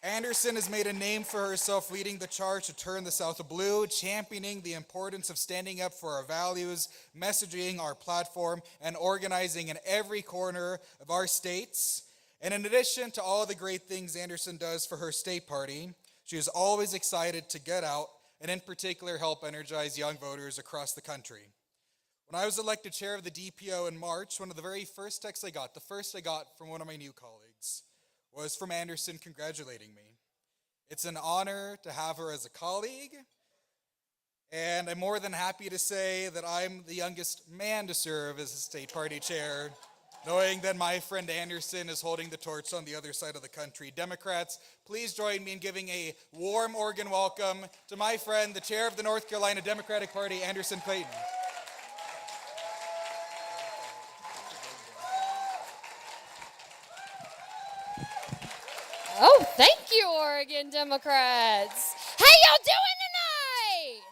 Anderson has made a name for herself leading the charge to turn the South blue, championing the importance of standing up for our values, messaging our platform, and organizing in every corner of our states. And in addition to all the great things Anderson does for her state party, she is always excited to get out and in particular help energize young voters across the country. When I was elected chair of the DPO in March, one of the very first texts I got, the first I got from one of my new colleagues, was from Anderson congratulating me. It's an honor to have her as a colleague, and I'm more than happy to say that I'm the youngest man to serve as a state party chair, knowing that my friend Anderson is holding the torch on the other side of the country. Democrats, please join me in giving a warm Oregon welcome to my friend, the chair of the North Carolina Democratic Party, Anderson Clayton. Oh, thank you, Oregon Democrats. How y'all doing tonight?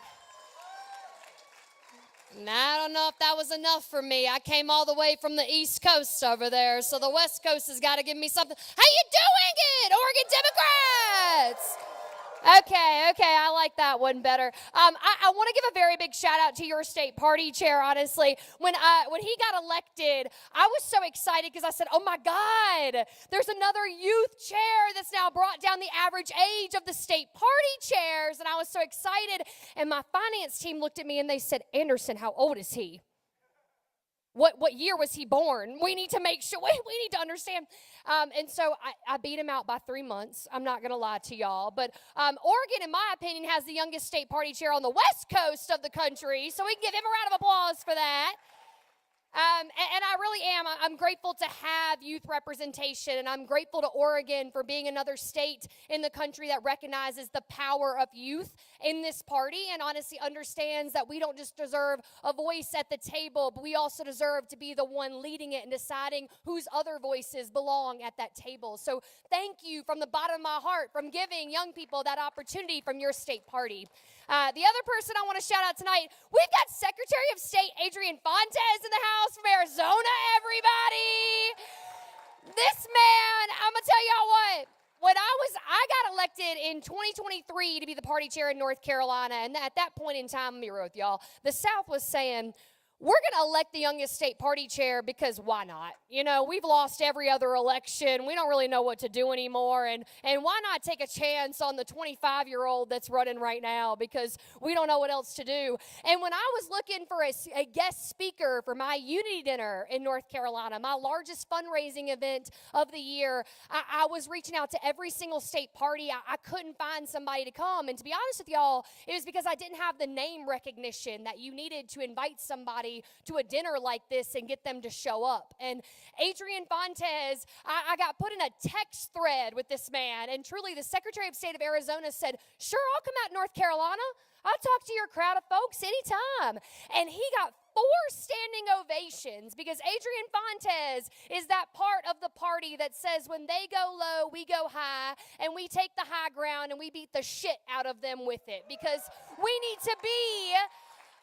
Now, I don't know if that was enough for me. I came all the way from the East Coast over there, so the West Coast has got to give me something. How you doing it, Oregon Democrats? Okay, I like that one better. I want to give a very big shout out to your state party chair, honestly. When he got elected, I was so excited because I said, oh my God, there's another youth chair that's now brought down the average age of the state party chairs. And I was so excited. And my finance team looked at me and they said, Anderson, how old is he? What year was he born? We need to make sure, we need to understand. And so I beat him out by 3 months. I'm not going to lie to y'all. But Oregon, in my opinion, has the youngest state party chair on the West Coast of the country. So we can give him a round of applause for that. And I really am. I'm grateful to have youth representation, and I'm grateful to Oregon for being another state in the country that recognizes the power of youth in this party and honestly understands that we don't just deserve a voice at the table, but we also deserve to be the one leading it and deciding whose other voices belong at that table. So thank you from the bottom of my heart from giving young people that opportunity from your state party. The other person I want to shout out tonight, we've got Secretary of State Adrian Fontes in the house from Arizona, everybody. This man, I'm going to tell y'all what. When I got elected in 2023 to be the party chair in North Carolina, and at that point in time, let me be real with y'all, the South was saying, we're going to elect the youngest state party chair because why not? You know, we've lost every other election. We don't really know what to do anymore. And why not take a chance on the 25-year-old that's running right now because we don't know what else to do. And when I was looking for a guest speaker for my Unity Dinner in North Carolina, my largest fundraising event of the year, I was reaching out to every single state party. I couldn't find somebody to come. And to be honest with y'all, it was because I didn't have the name recognition that you needed to invite somebody to a dinner like this and get them to show up. And Adrian Fontes, I got put in a text thread with this man, and truly the Secretary of State of Arizona said, sure, I'll come out to North Carolina. I'll talk to your crowd of folks anytime. And he got 4 standing ovations because Adrian Fontes is that part of the party that says when they go low, we go high, and we take the high ground and we beat the shit out of them with it, because we need to be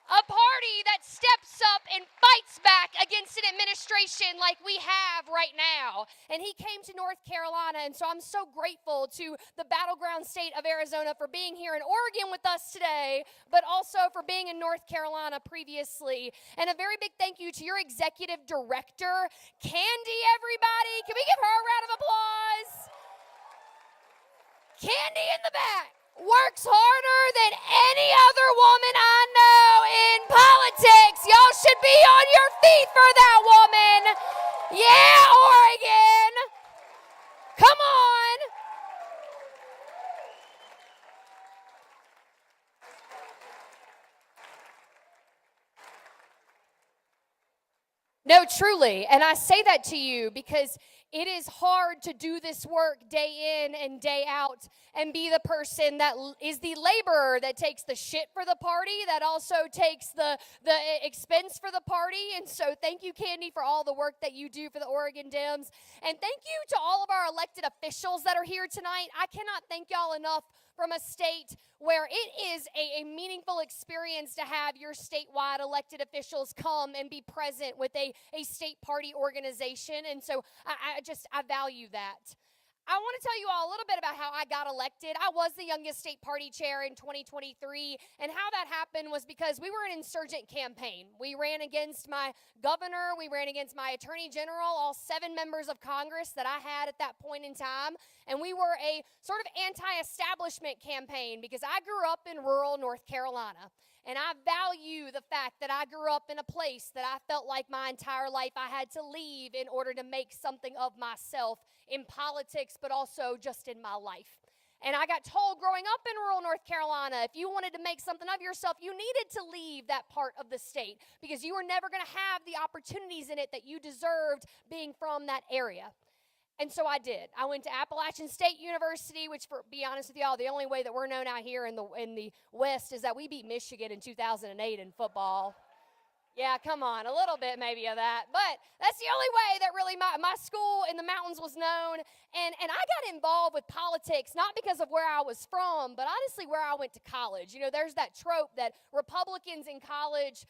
a party that steps up and fights back against an administration like we have right now. And he came to North Carolina, and so I'm so grateful to the battleground state of Arizona for being here in Oregon with us today, but also for being in North Carolina previously. And a very big thank you to your executive director, Candy, everybody. Can we give her a round of applause? Candy in the back works harder than any other woman I know in politics. Y'all should be on your feet for that woman. Yeah, Oregon. Come on. No, truly. And I say that to you because it is hard to do this work day in and day out and be the person that is the laborer that takes the shit for the party, that also takes the expense for the party. And so thank you, Candy, for all the work that you do for the Oregon Dems. And thank you to all of our elected officials that are here tonight. I cannot thank y'all enough from a state where it is a meaningful experience to have your statewide elected officials come and be present with a state party organization. And so I value that. I want to tell you all a little bit about how I got elected. I was the youngest state party chair in 2023, and how that happened was because we were an insurgent campaign. We ran against my governor, we ran against my attorney general, all 7 members of Congress that I had at that point in time, and we were a sort of anti-establishment campaign because I grew up in rural North Carolina. And I value the fact that I grew up in a place that I felt like my entire life I had to leave in order to make something of myself in politics, but also just in my life. And I got told growing up in rural North Carolina, if you wanted to make something of yourself, you needed to leave that part of the state because you were never going to have the opportunities in it that you deserved being from that area. And so I did. I went to Appalachian State University, which, for be honest with y'all, the only way that we're known out here in the West is that we beat Michigan in 2008 in football. Yeah, come on, a little bit maybe of that. But that's the only way that really my school in the mountains was known. And I got involved with politics, not because of where I was from, but honestly where I went to college. You know, there's that trope that Republicans in college,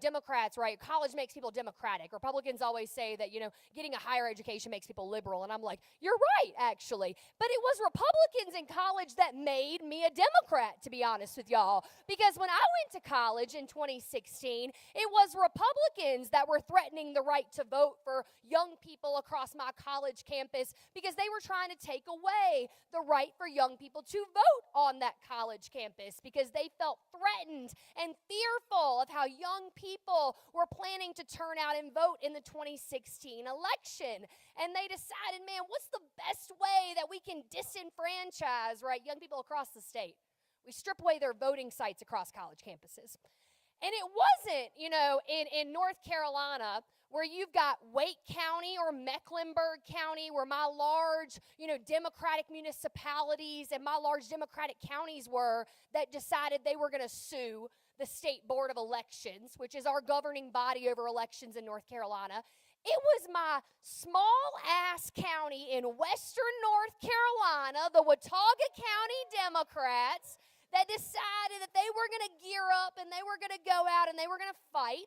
Democrats, right? College makes people Democratic. Republicans always say that, getting a higher education makes people liberal. And I'm like, you're right, actually. But it was Republicans in college that made me a Democrat, to be honest with y'all. Because when I went to college in 2016, it was Republicans that were threatening the right to vote for young people across my college campus because they were trying to take away the right for young people to vote on that college campus because they felt threatened and fearful of how young people were planning to turn out and vote in the 2016 election. And they decided, man, what's the best way that we can disenfranchise, right, young people across the state? We strip away their voting sites across college campuses. And it wasn't, in North Carolina where you've got Wake County or Mecklenburg County where my large, Democratic municipalities and my large Democratic counties were that decided they were going to sue the State Board of Elections, which is our governing body over elections in North Carolina. It was my small-ass county in western North Carolina, the Watauga County Democrats, that decided that they were going to gear up and they were going to go out and they were going to fight.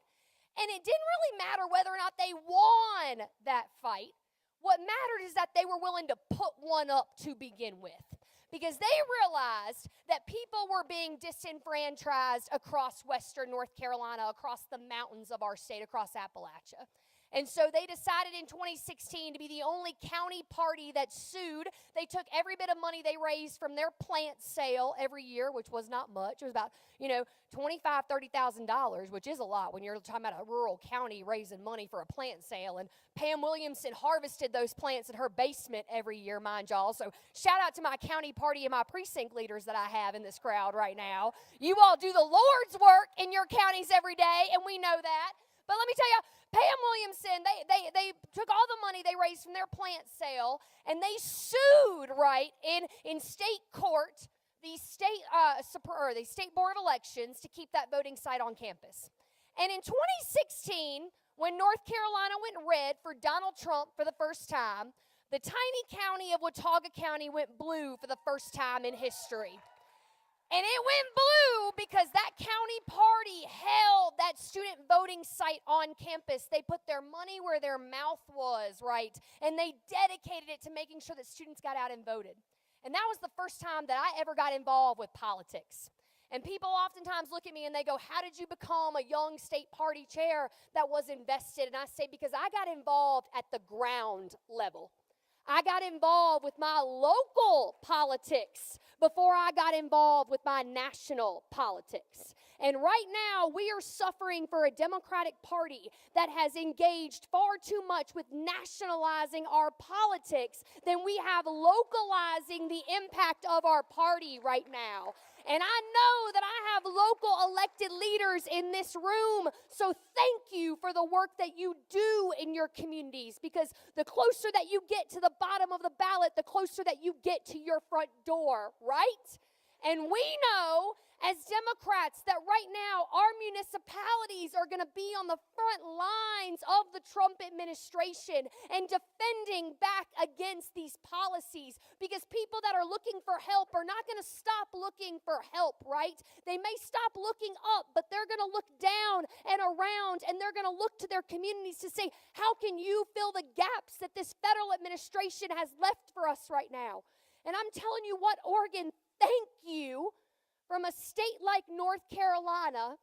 And it didn't really matter whether or not they won that fight. What mattered is that they were willing to put one up to begin with, because they realized that people were being disenfranchised across western North Carolina, across the mountains of our state, across Appalachia. And so they decided in 2016 to be the only county party that sued. They took every bit of money they raised from their plant sale every year, which was not much. It was about, $25,000, $30,000, which is a lot when you're talking about a rural county raising money for a plant sale. And Pam Williamson harvested those plants in her basement every year, mind y'all. So shout out to my county party and my precinct leaders that I have in this crowd right now. You all do the Lord's work in your counties every day, and we know that. But let me tell you, Pam Williamson, they took all the money they raised from their plant sale, and they sued, right, in state court the state board of elections to keep that voting site on campus. And in 2016, when North Carolina went red for Donald Trump for the first time, the tiny county of Watauga County went blue for the first time in history. And it went blue because that county party held that student voting site on campus. They put their money where their mouth was, right? And they dedicated it to making sure that students got out and voted. And that was the first time that I ever got involved with politics. And people oftentimes look at me and they go, how did you become a young state party chair that was invested? And I say, because I got involved at the ground level. I got involved with my local politics before I got involved with my national politics. And right now, we are suffering for a Democratic Party that has engaged far too much with nationalizing our politics than we have localizing the impact of our party right now. And I know that I have local elected leaders in this room, so thank you for the work that you do in your communities, because the closer that you get to the bottom of the ballot, the closer that you get to your front door, right? And we know as Democrats that right now our municipalities are going to be on the front lines of the Trump administration and defending back against these policies, because people that are looking for help are not going to stop looking for help, right? They may stop looking up, but they're going to look down and around, and they're going to look to their communities to say, how can you fill the gaps that this federal administration has left for us right now? And I'm telling you what, Oregon, thank you from a state like North Carolina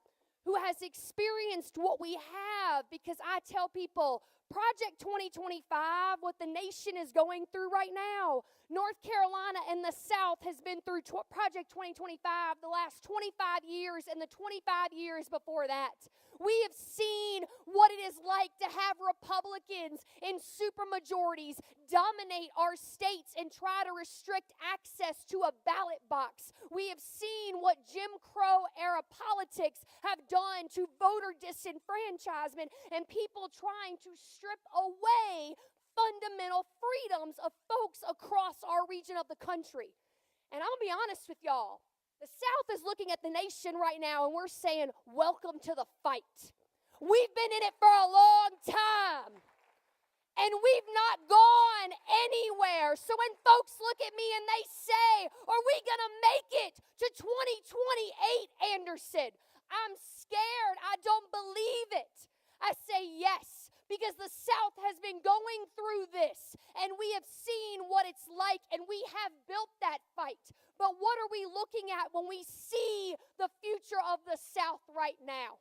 who has experienced what we have, because I tell people, Project 2025, what the nation is going through right now, North Carolina and the South has been through Project 2025 the last 25 years and the 25 years before that. We have seen what it is like to have Republicans in supermajorities dominate our states and try to restrict access to a ballot box. We have seen what Jim Crow era politics have done to voter disenfranchisement and people trying to strip away fundamental freedoms of folks across our region of the country. And I'm going to be honest with y'all. The South is looking at the nation right now and we're saying, welcome to the fight. We've been in it for a long time. And we've not gone anywhere. So when folks look at me and they say, are we going to make it to 2028, Anderson? I'm scared. I don't believe it. I say yes, because the South has been going through this, and we have seen what it's like, and we have built that fight. But what are we looking at when we see the future of the South right now?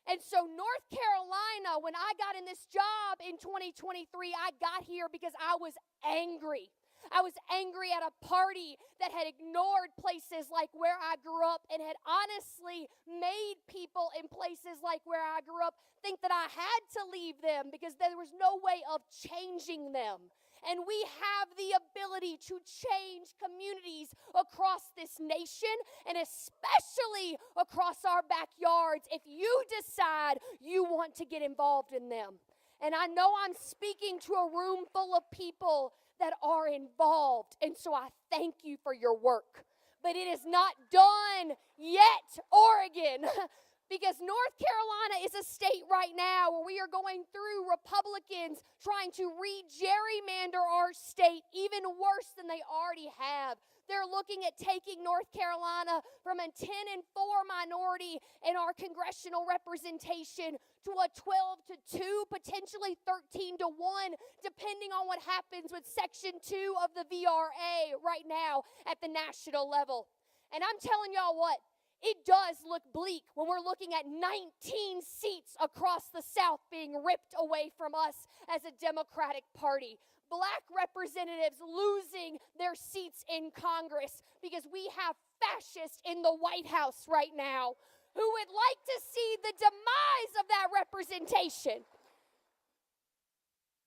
And so North Carolina, when I got in this job in 2023, I got here because I was angry. I was angry at a party that had ignored places like where I grew up and had honestly made people in places like where I grew up think that I had to leave them because there was no way of changing them. And we have the ability to change communities across this nation and especially across our backyards if you decide you want to get involved in them. And I know I'm speaking to a room full of people that are involved. And so I thank you for your work. But it is not done yet, Oregon, because North Carolina is a state right now where we are going through Republicans trying to re-gerrymander our state even worse than they already have. They're looking at taking North Carolina from a 10-4 minority in our congressional representation to a 12-2, potentially 13-1, depending on what happens with Section 2 of the VRA right now at the national level. And I'm telling y'all what, it does look bleak when we're looking at 19 seats across the South being ripped away from us as a Democratic Party. Black representatives losing their seats in Congress because we have fascists in the White House right now who would like to see the demise of that representation.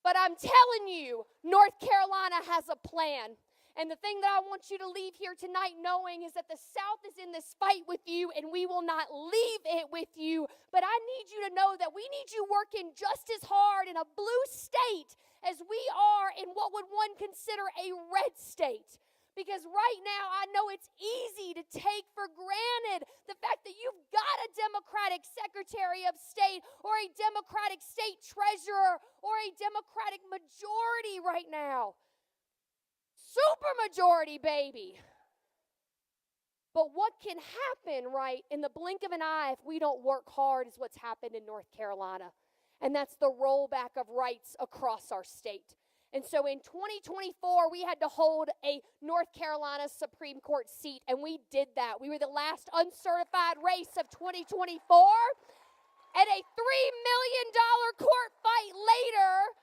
But I'm telling you, North Carolina has a plan. And the thing that I want you to leave here tonight knowing is that the South is in this fight with you and we will not leave it with you. But I need you to know that we need you working just as hard in a blue state as we are in what would one consider a red state. Because right now, I know it's easy to take for granted the fact that you've got a Democratic Secretary of State or a Democratic State Treasurer or a Democratic majority right now. Super majority, baby. But what can happen, right, in the blink of an eye if we don't work hard is what's happened in North Carolina. And that's the rollback of rights across our state. And so in 2024, we had to hold a North Carolina Supreme Court seat, and we did that. We were the last uncertified race of 2024. And a $3 million court fight later,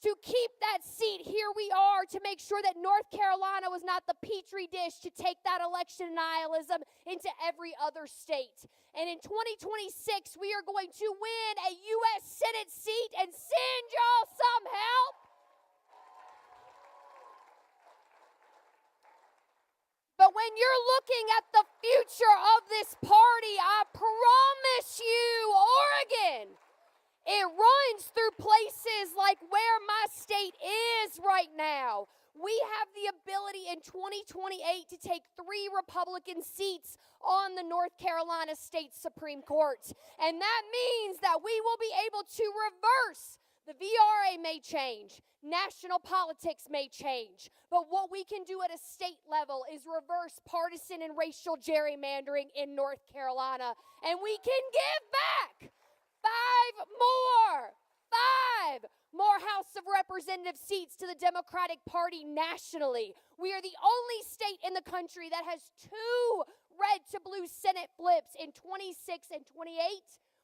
to keep that seat, here we are to make sure that North Carolina was not the petri dish to take that election nihilism into every other state. And in 2026, we are going to win a U.S. Senate seat and send y'all some help. But when you're looking at the future of this party, I promise you, Oregon, it runs through places like where my state is right now. We have the ability in 2028 to take 3 Republican seats on the North Carolina State Supreme Court. And that means that we will be able to reverse. The VRA may change. National politics may change. But what we can do at a state level is reverse partisan and racial gerrymandering in North Carolina. And we can give back 5 more House of Representative seats to the Democratic Party nationally. We are the only state in the country that has 2 red to blue Senate flips in 26 and 28.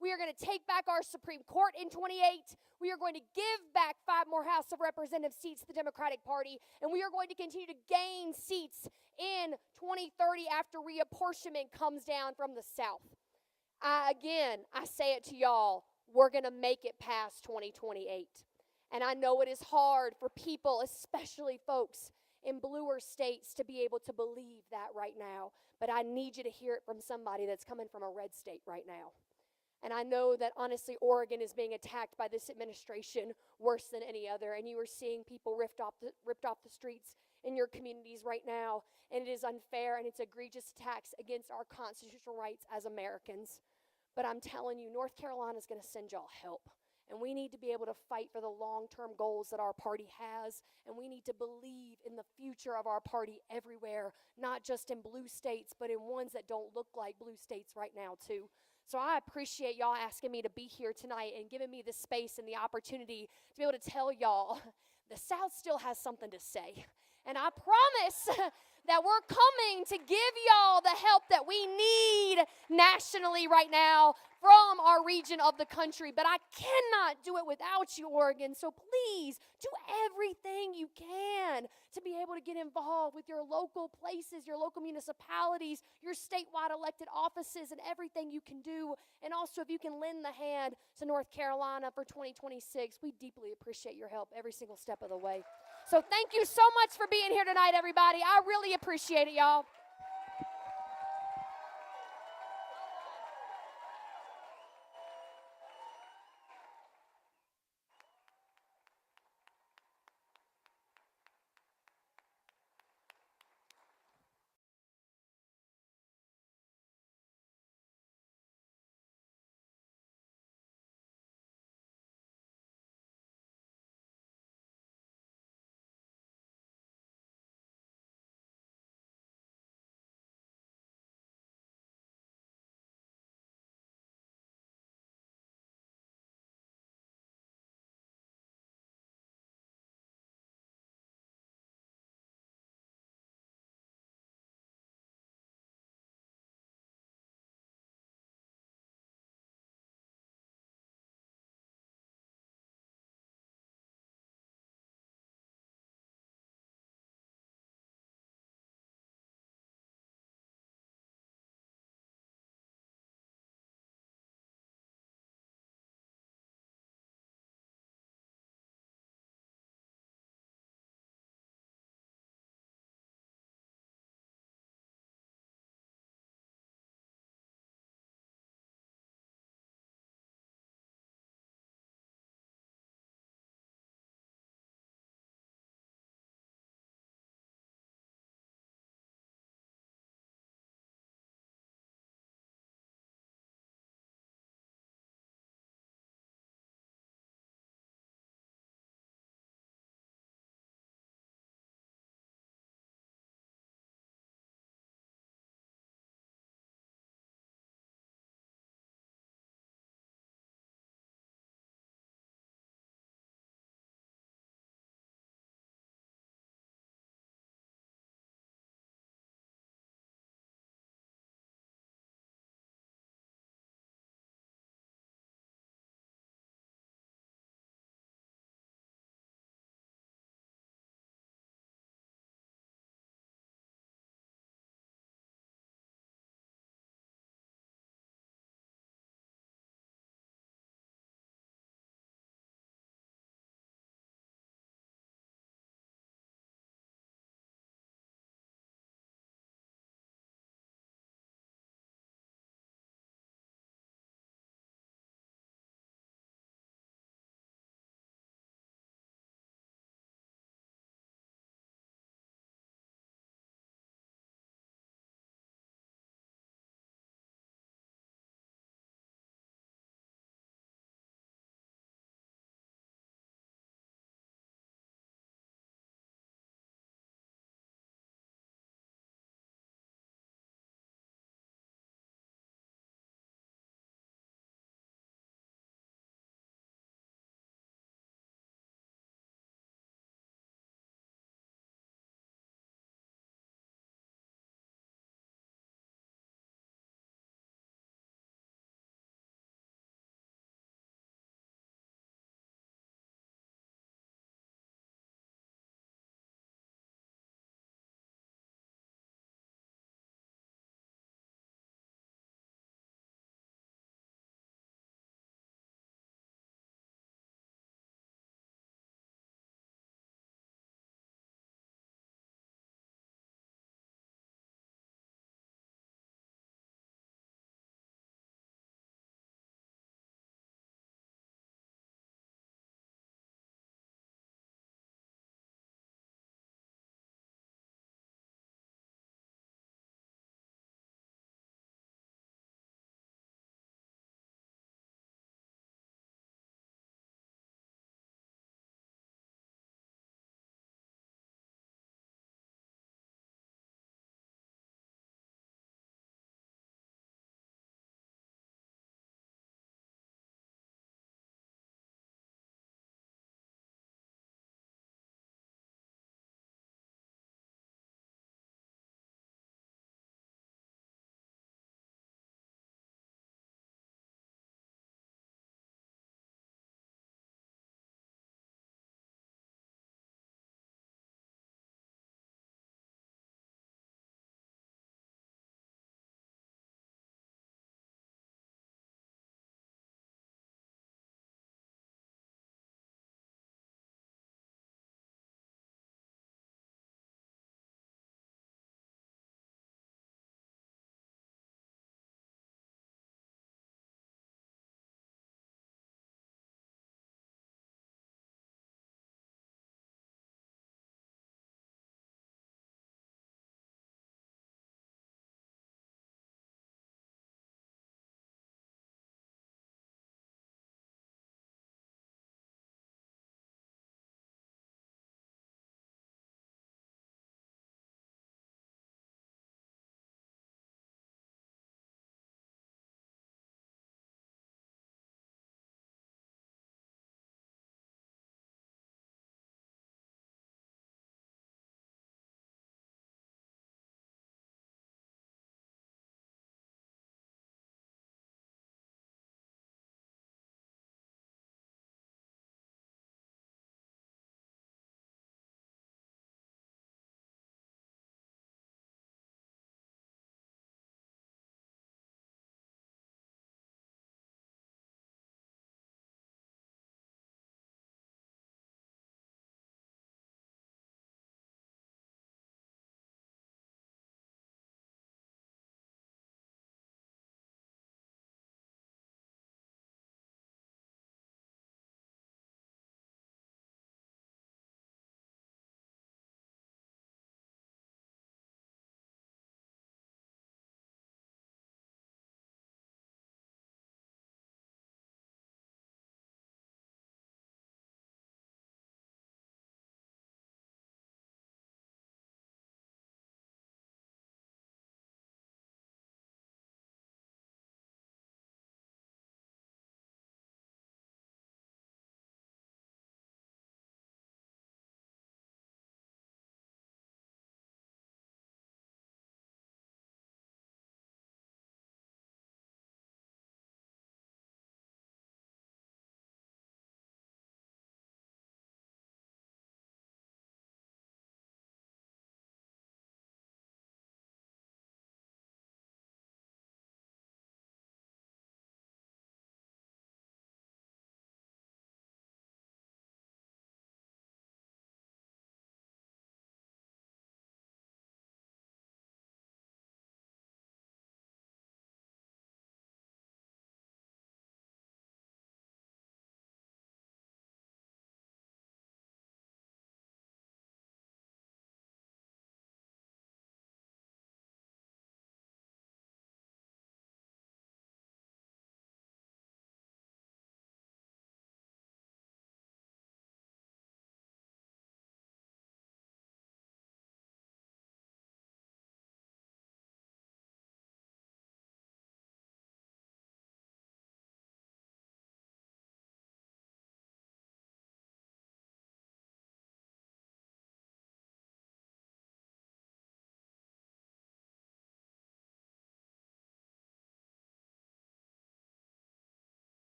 We are going to take back our Supreme Court in 28. We are going to give back 5 more House of Representative seats to the Democratic Party. And we are going to continue to gain seats in 2030 after reapportionment comes down from the South. I say it to y'all, we're going to make it past 2028. And I know it is hard for people, especially folks in bluer states, to be able to believe that right now. But I need you to hear it from somebody that's coming from a red state right now. And I know that, honestly, Oregon is being attacked by this administration worse than any other. And you are seeing people ripped off the streets in your communities right now. And it is unfair and it's egregious attacks against our constitutional rights as Americans. But I'm telling you, North Carolina is going to send y'all help. And we need to be able to fight for the long-term goals that our party has. And we need to believe in the future of our party everywhere, not just in blue states, but in ones that don't look like blue states right now, too. So I appreciate y'all asking me to be here tonight and giving me the space and the opportunity to be able to tell y'all the South still has something to say. And I promise that we're coming to give y'all the help that we need nationally right now from our region of the country. But I cannot do it without you, Oregon. So please do everything you can to be able to get involved with your local places, your local municipalities, your statewide elected offices, and everything you can do. And also, if you can lend the hand to North Carolina for 2026, we deeply appreciate your help every single step of the way. So thank you so much for being here tonight, everybody. I really appreciate it, y'all.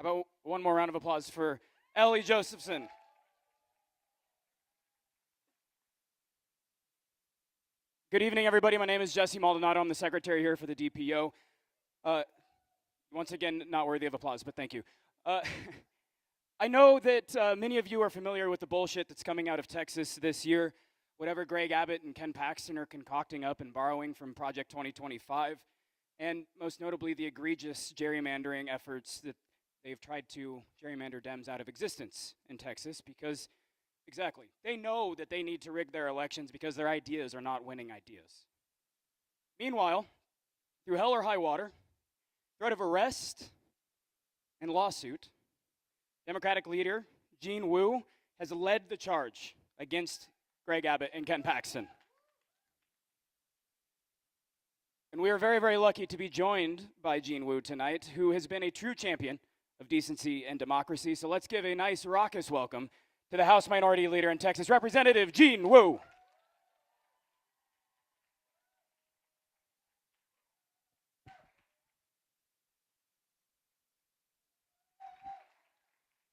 How about one more round of applause for Ellie Josephson? Good evening, everybody. My name is Jesse Maldonado. I'm the secretary here for the DPO. Once again, not worthy of applause, but thank you. I know that many of you are familiar with the bullshit that's coming out of Texas this year, whatever Greg Abbott and Ken Paxton are concocting up and borrowing from Project 2025, and most notably the egregious gerrymandering efforts that they've tried to gerrymander Dems out of existence in Texas because, exactly, they know that they need to rig their elections because their ideas are not winning ideas. Meanwhile, through hell or high water, threat of arrest and lawsuit, Democratic leader Gene Wu has led the charge against Greg Abbott and Ken Paxton. And we are very, very lucky to be joined by Gene Wu tonight, who has been a true champion of decency and democracy. So let's give a nice raucous welcome to the House Minority Leader in Texas, Representative Gene Wu.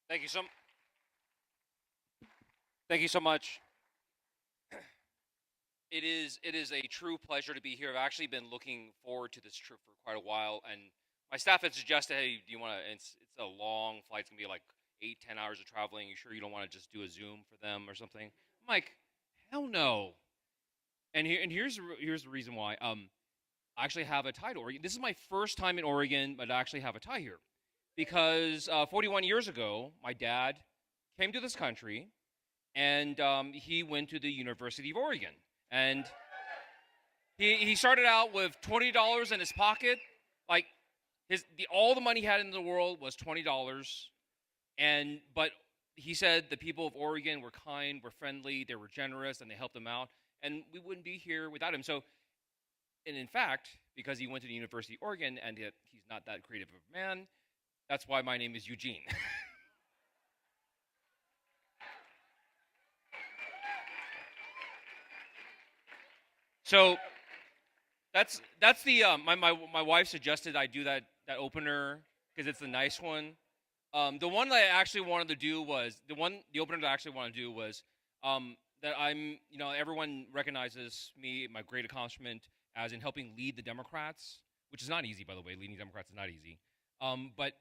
Thank you so much. It is a true pleasure to be here. I've actually been looking forward to this trip for quite a while, and my staff had suggested, hey, do you want to? It's a long flight. It's gonna be like 8-10 hours of traveling. You sure you don't want to just do a Zoom for them or something? I'm like, hell no. And here's the reason why. I actually have a tie to Oregon. This is my first time in Oregon, but I actually have a tie here. Because 41 years ago, my dad came to this country, and he went to the University of Oregon. And he started out with $20 in his pocket. Like, all the money he had in the world was $20. But he said the people of Oregon were kind, were friendly, they were generous, and they helped him out. And we wouldn't be here without him. So, and in fact, because he went to the University of Oregon, and yet he's not that creative of a man, that's why my name is Eugene. So that's the my wife suggested I do that opener because it's a nice one. The one that I actually wanted to do was the opener that I actually wanted to do was that I'm, everyone recognizes me, my great accomplishment as in helping lead the Democrats, which is not easy, by the way. Leading Democrats is not easy. But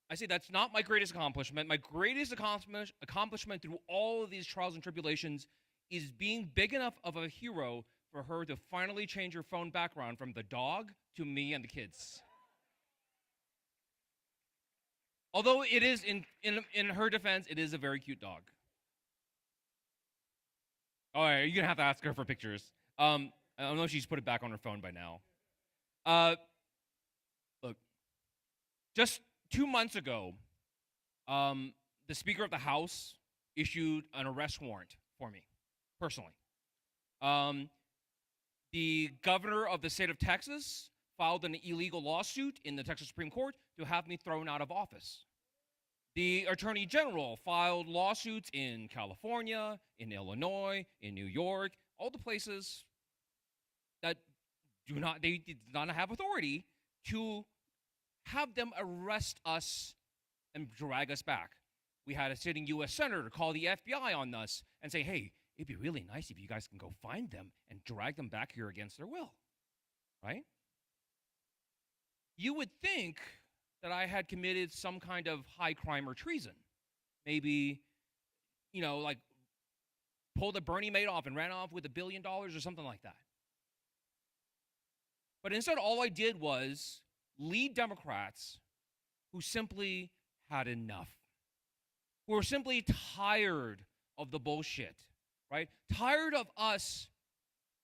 I say that's not my greatest accomplishment. My greatest accomplishment through all of these trials and tribulations is being big enough of a hero for her to finally change her phone background from the dog to me and the kids. Although it is, in her defense, it is a very cute dog. All right, you're going to have to ask her for pictures. I don't know if she's put it back on her phone by now. Look, just 2 months ago, the Speaker of the House issued an arrest warrant for me, personally. The governor of the state of Texas filed an illegal lawsuit in the Texas Supreme Court to have me thrown out of office. The Attorney General filed lawsuits in California, in Illinois, in New York, all the places that did not have authority to have them arrest us and drag us back. We had a sitting U.S. Senator call the FBI on us and say, hey, it'd be really nice if you guys can go find them and drag them back here against their will, right? You would think that I had committed some kind of high crime or treason. Maybe, like pulled a Bernie Madoff and ran off with $1 billion or something like that. But instead, all I did was lead Democrats who simply had enough, who were simply tired of the bullshit, right? Tired of us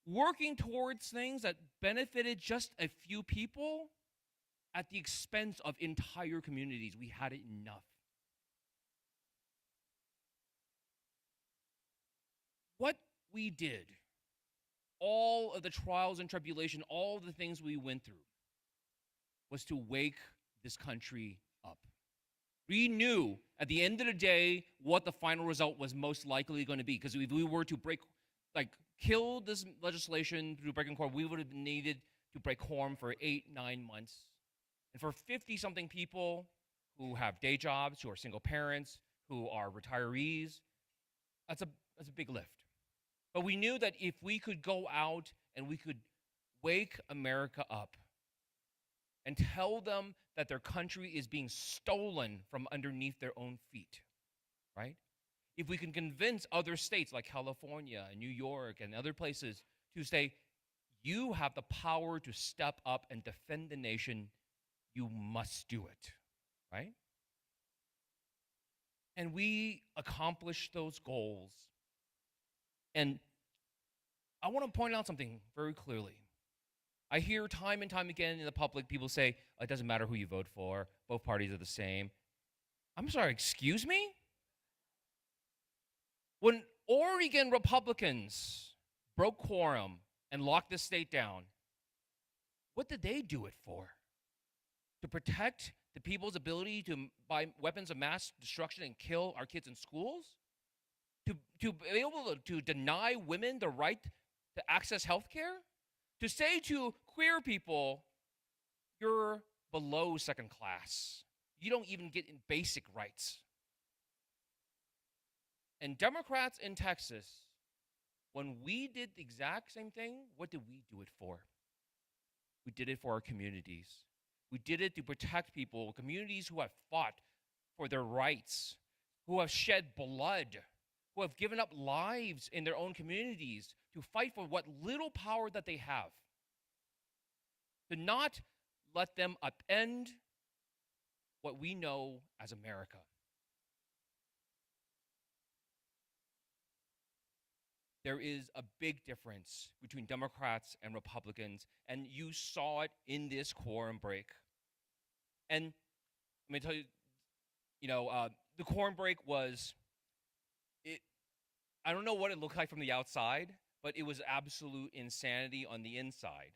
working towards things that benefited just a few people at the expense of entire communities. We had enough. What we did, all of the trials and tribulation, all of the things we went through, was to wake this country up. We knew at the end of the day what the final result was most likely going to be, because if we were to kill this legislation through breaking quorum, we would have needed to break quorum for 8-9 months. And for 50-something people who have day jobs, who are single parents, who are retirees. That's a big lift. But we knew that if we could go out and we could wake America up and tell them that their country is being stolen from underneath their own feet, right? If we can convince other states like California and New York and other places to say, you have the power to step up and defend the nation, you must do it, right? And we accomplished those goals. And I want to point out something very clearly. I hear time and time again in the public people say, it doesn't matter who you vote for, both parties are the same. I'm sorry, excuse me? When Oregon Republicans broke quorum and locked this state down, what did they do it for? To protect the people's ability to buy weapons of mass destruction and kill our kids in schools? To be able to deny women the right to access health care? To say to queer people, you're below second class. You don't even get in basic rights. And Democrats in Texas, when we did the exact same thing, what did we do it for? We did it for our communities. We did it to protect people, communities who have fought for their rights, who have shed blood, who have given up lives in their own communities to fight for what little power that they have. To not let them upend what we know as America. There is a big difference between Democrats and Republicans, and you saw it in this quorum break. And let me tell you, the quorum break was, I don't know what it looked like from the outside, but it was absolute insanity on the inside.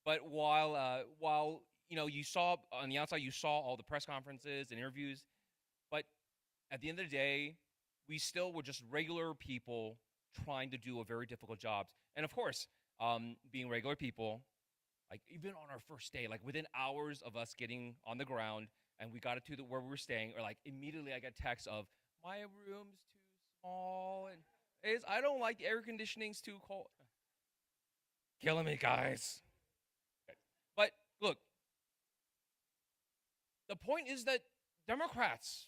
But while you saw on the outside, you saw all the press conferences and interviews, but at the end of the day, we still were just regular people trying to do a very difficult job. And of course, being regular people, like even on our first day, like within hours of us getting on the ground and we got it to where we were staying, or like immediately I got text of, my room's too small and I don't like the air conditioning's too cold. Killing me, guys. But look, the point is that Democrats,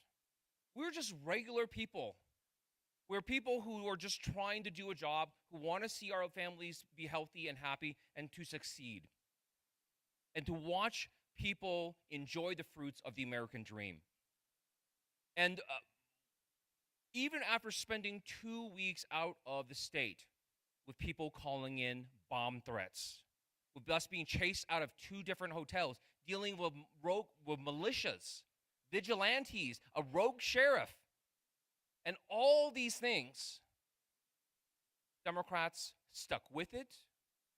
we're just regular people. We're people who are just trying to do a job, who want to see our families be healthy and happy and to succeed. And to watch people enjoy the fruits of the American dream. And even after spending 2 weeks out of the state with people calling in bomb threats, with us being chased out of 2 different hotels, dealing with militias, vigilantes, a rogue sheriff, and all these things, Democrats stuck with it.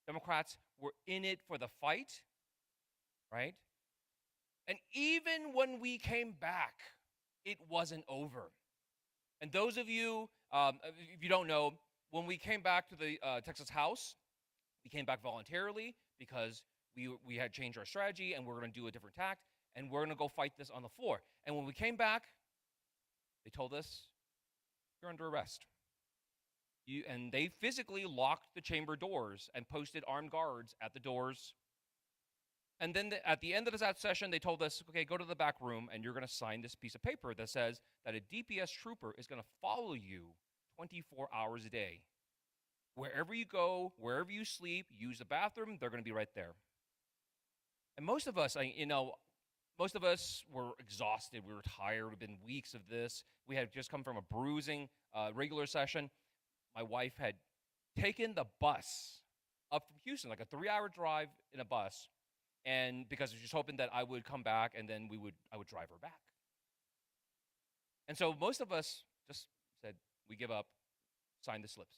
Democrats were in it for the fight, right? And even when we came back, it wasn't over. And those of you, if you don't know, when we came back to the Texas House, we came back voluntarily because we had changed our strategy and we're going to do a different tack and we're going to go fight this on the floor. And when we came back, they told us, you're under arrest. And they physically locked the chamber doors and posted armed guards at the doors. And then at the end of that session, they told us, okay, go to the back room and you're going to sign this piece of paper that says that a DPS trooper is going to follow you 24 hours a day. Wherever you go, wherever you sleep, use the bathroom, they're going to be right there. And most of us, most of us were exhausted. We were tired. It had been weeks of this. We had just come from a bruising regular session. My wife had taken the bus up from Houston, like a 3-hour drive in a bus, and because she was hoping that I would come back and then I would drive her back. And so most of us just said, we give up, sign the slips.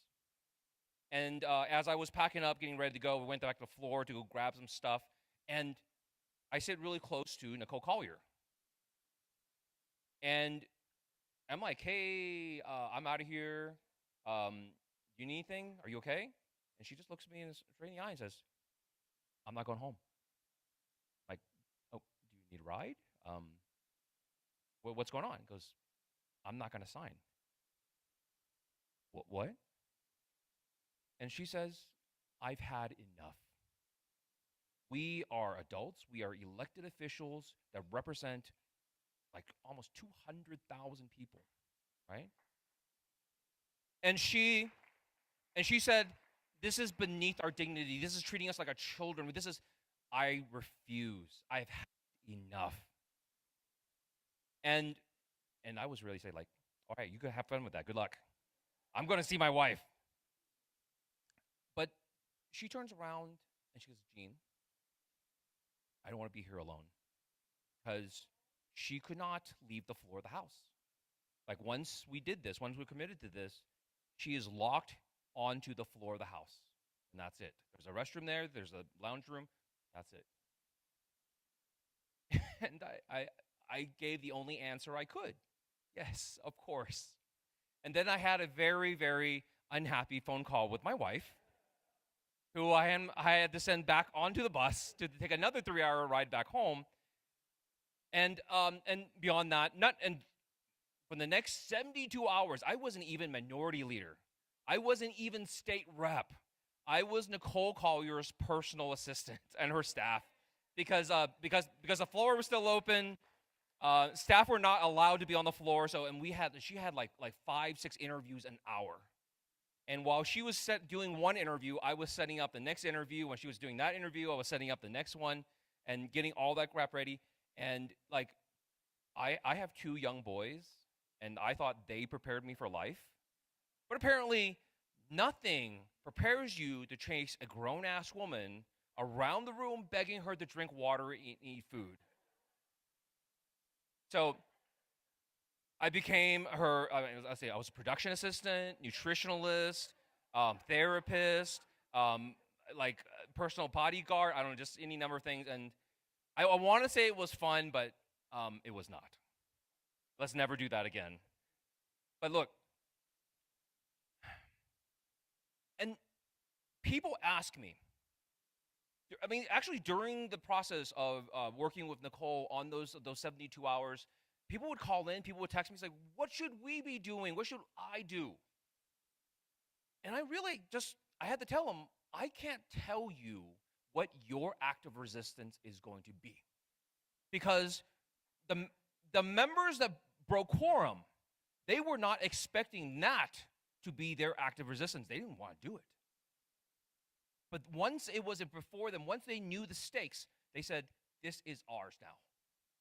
And as I was packing up, getting ready to go, we went back to the floor to go grab some stuff, and I sit really close to Nicole Collier. And I'm like, hey, I'm out of here. You need anything? Are you okay? And she just looks at me straight in the eye and says, I'm not going home. I'm like, oh, do you need a ride? What's going on? He goes, I'm not going to sign. What? And she says, I've had enough. We are adults. We are elected officials that represent like almost 200,000 people, right? And she said, this is beneath our dignity. This is treating us like our children. I refuse. I've had enough. And I was really saying, like, all right, you can have fun with that. Good luck. I'm going to see my wife. But she turns around and she goes, Gene, I don't want to be here alone. Because she could not leave the floor of the house. Like, once we did this, once we committed to this, she is locked onto the floor of the house. And that's it. There's a restroom there. There's a lounge room. That's it. And I gave the only answer I could. Yes, of course. And then I had a very, very unhappy phone call with my wife, who I had to send back onto the bus to take another 3-hour ride back home. And beyond that, for the next 72 hours, I wasn't even minority leader. I wasn't even state rep. I was Nicole Collier's personal assistant and her staff, because the floor was still open. Staff were not allowed to be on the floor. She had like 5-6 interviews an hour. And while she was doing one interview, I was setting up the next interview. When she was doing that interview, I was setting up the next one and getting all that crap ready. And like, I have 2 young boys, and I thought they prepared me for life. But apparently, nothing prepares you to chase a grown-ass woman around the room begging her to drink water and eat food. So I became her, I was a production assistant, nutritionalist, therapist, personal bodyguard, I don't know, just any number of things. And I want to say it was fun, but it was not. Let's never do that again. But look, and people ask me, I mean, actually during the process of working with Nicole on those 72 hours, people would call in, people would text me, say, what should we be doing? What should I do? And I had to tell them, I can't tell you what your act of resistance is going to be. Because the members that broke quorum, they were not expecting that to be their act of resistance. They didn't want to do it. But once it was before them, once they knew the stakes, they said, this is ours now.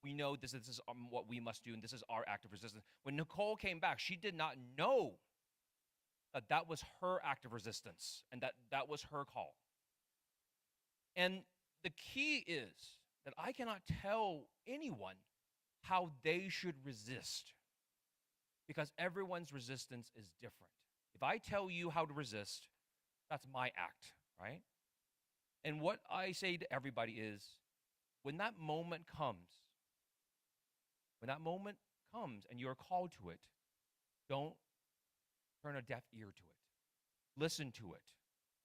We know this is what we must do, and this is our act of resistance. When Nicole came back, she did not know that that was her act of resistance and that was her call. And the key is that I cannot tell anyone how they should resist, because everyone's resistance is different. If I tell you how to resist, that's my act, right? And what I say to everybody is, when that moment comes and you're called to it, don't turn a deaf ear to it. Listen to it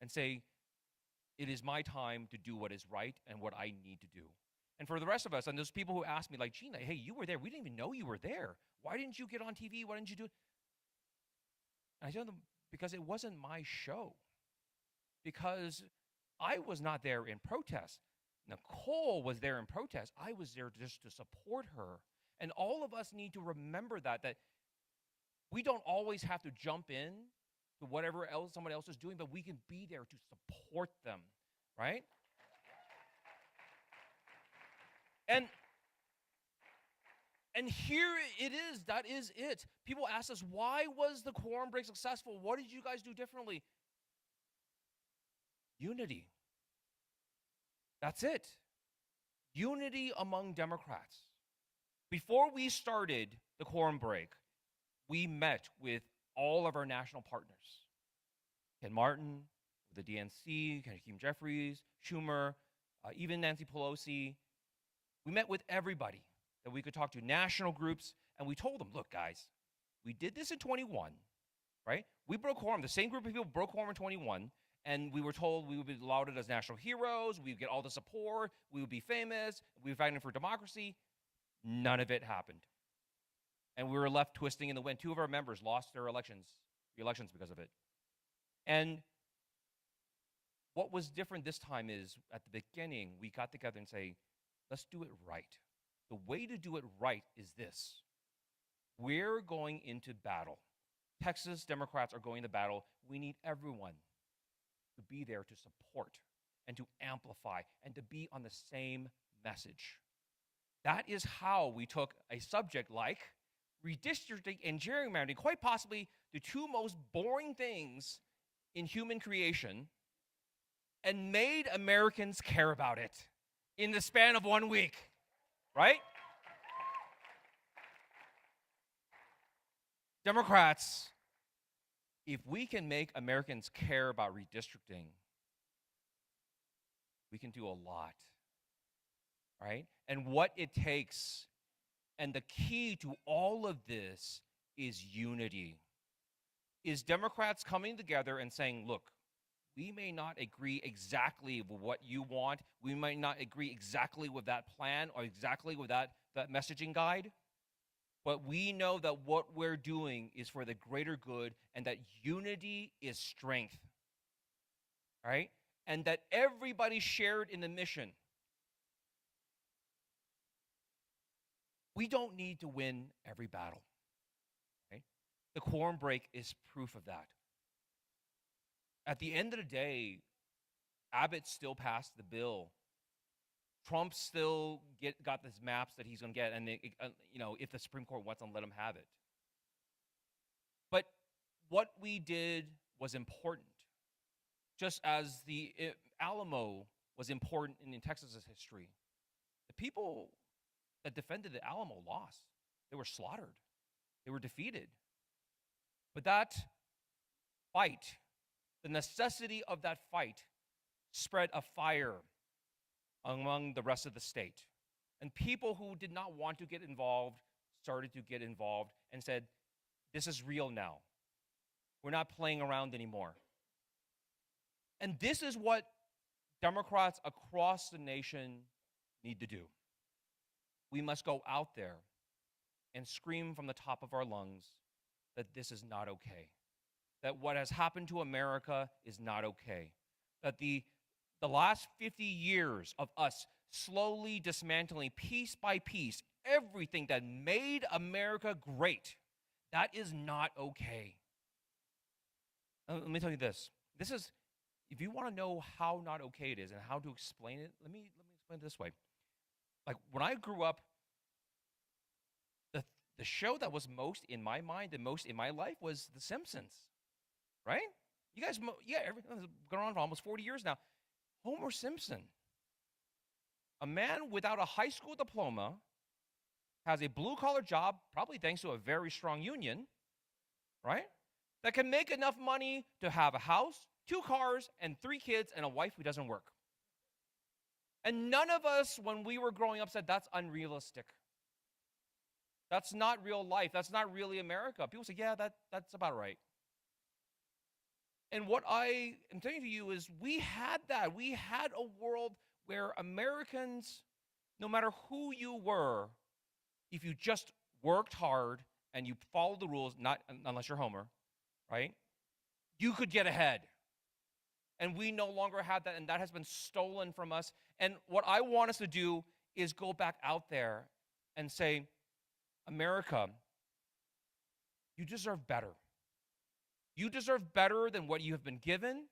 and say, it is my time to do what is right and what I need to do. And for the rest of us, and those people who ask me, like, Gina, hey, you were there. We didn't even know you were there. Why didn't you get on TV? Why didn't you do it? And I tell them, because it wasn't my show. Because I was not there in protest. Nicole was there in protest. I was there just to support her. And all of us need to remember that we don't always have to jump in to whatever else someone else is doing, but we can be there to support them, right? And here it is. That is it. People ask us, why was the quorum break successful? What did you guys do differently? Unity. That's it. Unity among Democrats. Before we started the quorum break, we met with all of our national partners. Ken Martin, the DNC, Hakeem Jeffries, Schumer, even Nancy Pelosi. We met with everybody that we could talk to, national groups, and we told them, look, guys, we did this in 21, right? We broke quorum. The same group of people broke quorum in 21, and we were told we would be lauded as national heroes, we would get all the support, we would be famous, we were fighting for democracy. None of it happened. and we were left twisting in the wind. 2 of our members lost their elections because of it. And what was different this time is at the beginning, we got together and say, let's do it right. The way to do it right is this. We're going into battle. Texas Democrats are going to battle. We need everyone to be there to support and to amplify and to be on the same message. That is how we took a subject like redistricting and gerrymandering, quite possibly the 2 most boring things in human creation, and made Americans care about it in the span of 1 week, right? Democrats, if we can make Americans care about redistricting, we can do a lot, right? And what it takes, and the key to all of this is unity. Is Democrats coming together and saying, look, we may not agree exactly with what you want. We might not agree exactly with that plan or exactly with that messaging guide. But we know that what we're doing is for the greater good and that unity is strength. All right? And that everybody shared in the mission. We don't need to win every battle. Okay? The quorum break is proof of that. At the end of the day, Abbott still passed the bill. Trump still got these maps that he's going to get, and if the Supreme Court wants to let him have it. But what we did was important, just as the Alamo was important in Texas's history. The people that defended the Alamo lost. They were slaughtered. They were defeated. But that fight, the necessity of that fight, spread a fire among the rest of the state. And people who did not want to get involved started to get involved and said, this is real now. We're not playing around anymore. And this is what Democrats across the nation need to do. We must go out there and scream from the top of our lungs that this is not okay. That what has happened to America is not okay. That the last 50 years of us slowly dismantling piece by piece everything that made America great, that is not okay. Let me tell you this. This is, if you want to know how not okay it is and how to explain it, let me explain it this way. Like when I grew up, the show that was most in my mind and most in my life was The Simpsons, right? You guys, everything's gone on for almost 40 years now. Homer Simpson, a man without a high school diploma, has a blue-collar job, probably thanks to a very strong union, right? That can make enough money to have a house, 2 cars, and 3 kids, and a wife who doesn't work. And none of us, when we were growing up, said that's unrealistic. That's not real life. That's not really America. People say, yeah, that's about right. And what I am telling to you is we had that. We had a world where Americans, no matter who you were, if you just worked hard and you followed the rules, not unless you're Homer, right? You could get ahead. And we no longer have that, and that has been stolen from us. And what I want us to do is go back out there and say, America, you deserve better. You deserve better than what you have been given,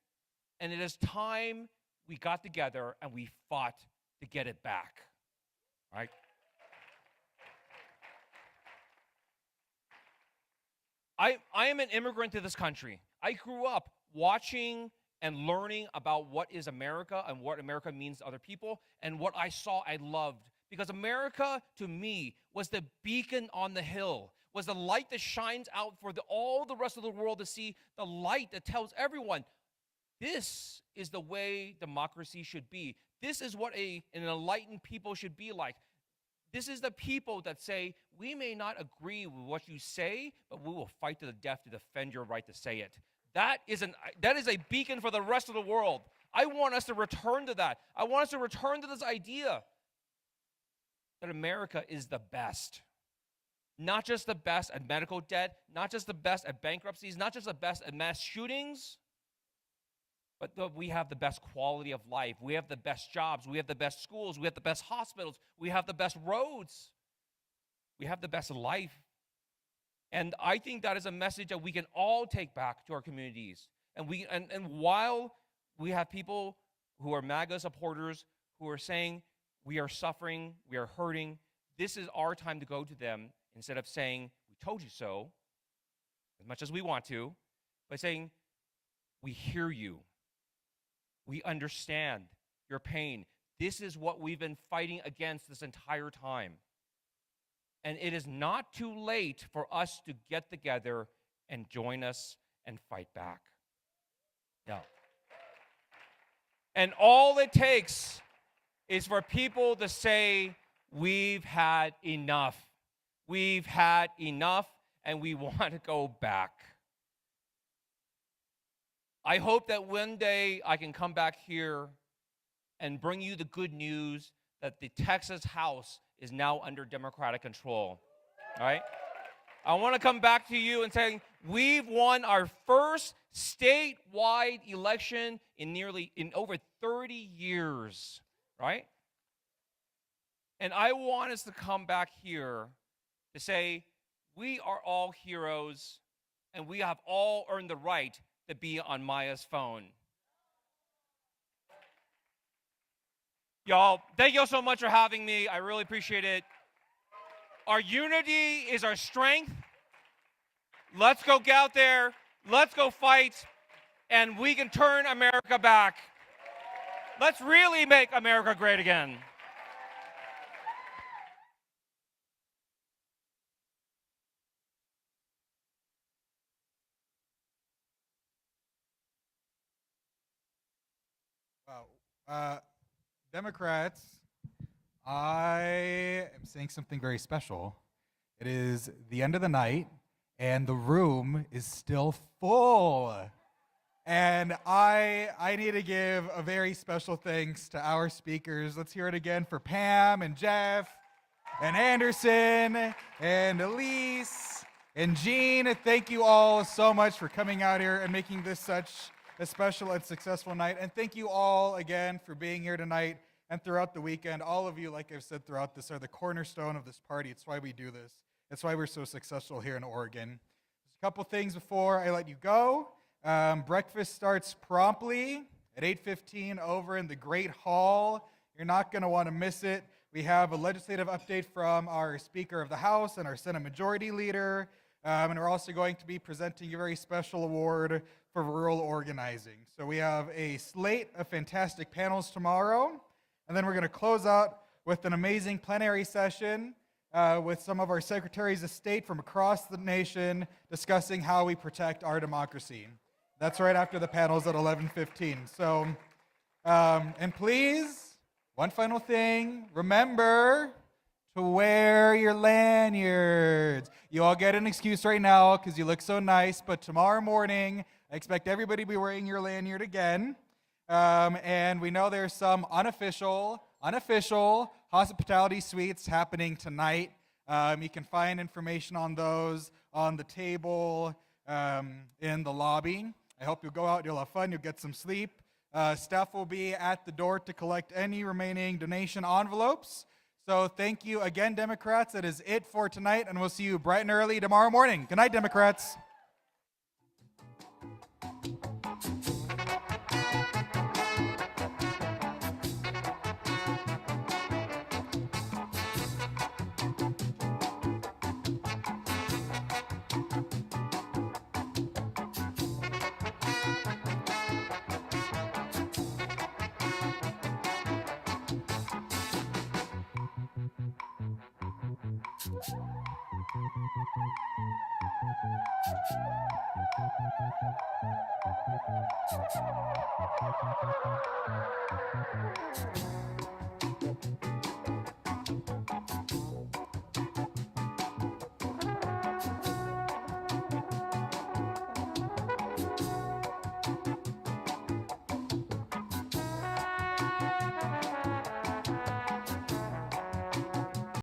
and it is time we got together and we fought to get it back, right? I am an immigrant to this country. I grew up watching and learning about what is America and what America means to other people, and what I saw I loved. Because America, to me, was the beacon on the hill, was the light that shines out for all the rest of the world to see, the light that tells everyone, this is the way democracy should be. This is what an enlightened people should be like. This is the people that say, we may not agree with what you say, but we will fight to the death to defend your right to say it. That is a beacon for the rest of the world. I want us to return to that. I want us to return to this idea that America is the best. not just the best at medical debt, not just the best at bankruptcies, not just the best at mass shootings, but we have the best quality of life. We have the best jobs. We have the best schools. We have the best hospitals. We have the best roads. We have the best life. And I think that is a message that we can all take back to our communities. And while we have people who are MAGA supporters who are saying we are suffering, we are hurting, this is our time to go to them instead of saying, we told you so, as much as we want to, by saying, we hear you. We understand your pain. This is what we've been fighting against this entire time. And it is not too late for us to get together and join us and fight back. No. And all it takes is for people to say, we've had enough. We've had enough, and we want to go back. I hope that one day I can come back here and bring you the good news that the Texas House is now under Democratic control. All right? I want to come back to you and say, we've won our first statewide election in over 30 years, right? And I want us to come back here to say, we are all heroes, and we have all earned the right to be on Maya's phone. Y'all, thank you all so much for having me. I really appreciate it. Our unity is our strength. Let's go get out there. Let's go fight, and we can turn America back. Let's really make America great again. Wow. Democrats, I am saying something very special. It is the end of the night, and the room is still full. And I need to give a very special thanks to our speakers. Let's hear it again for Pam and Jeff and Anderson and Elise and Jean. Thank you all so much for coming out here and making this such a special and successful night. And thank you all again for being here tonight and throughout the weekend. All of you, like I've said throughout this, are the cornerstone of this party. It's why we do this. It's why we're so successful here in Oregon. There's a couple things before I let you go. Breakfast starts promptly at 8:15 over in the Great Hall. You're not going to want to miss it. We have a legislative update from our Speaker of the House and our Senate Majority Leader. And we're also going to be presenting a very special award for rural organizing. So we have a slate of fantastic panels tomorrow. And then we're going to close out with an amazing plenary session with some of our secretaries of state from across the nation discussing how we protect our democracy. That's right after the panels at 11:15. So, and please, one final thing, remember to wear your lanyards. You all get an excuse right now because you look so nice, but tomorrow morning, I expect everybody to be wearing your lanyard again. And we know there's some unofficial hospitality suites happening tonight. You can find information on those on the table in the lobby. I hope you'll go out, you'll have fun, you'll get some sleep. Staff will be at the door to collect any remaining donation envelopes. So thank you again, Democrats. That is it for tonight, and we'll see you bright and early tomorrow morning. Good night, Democrats.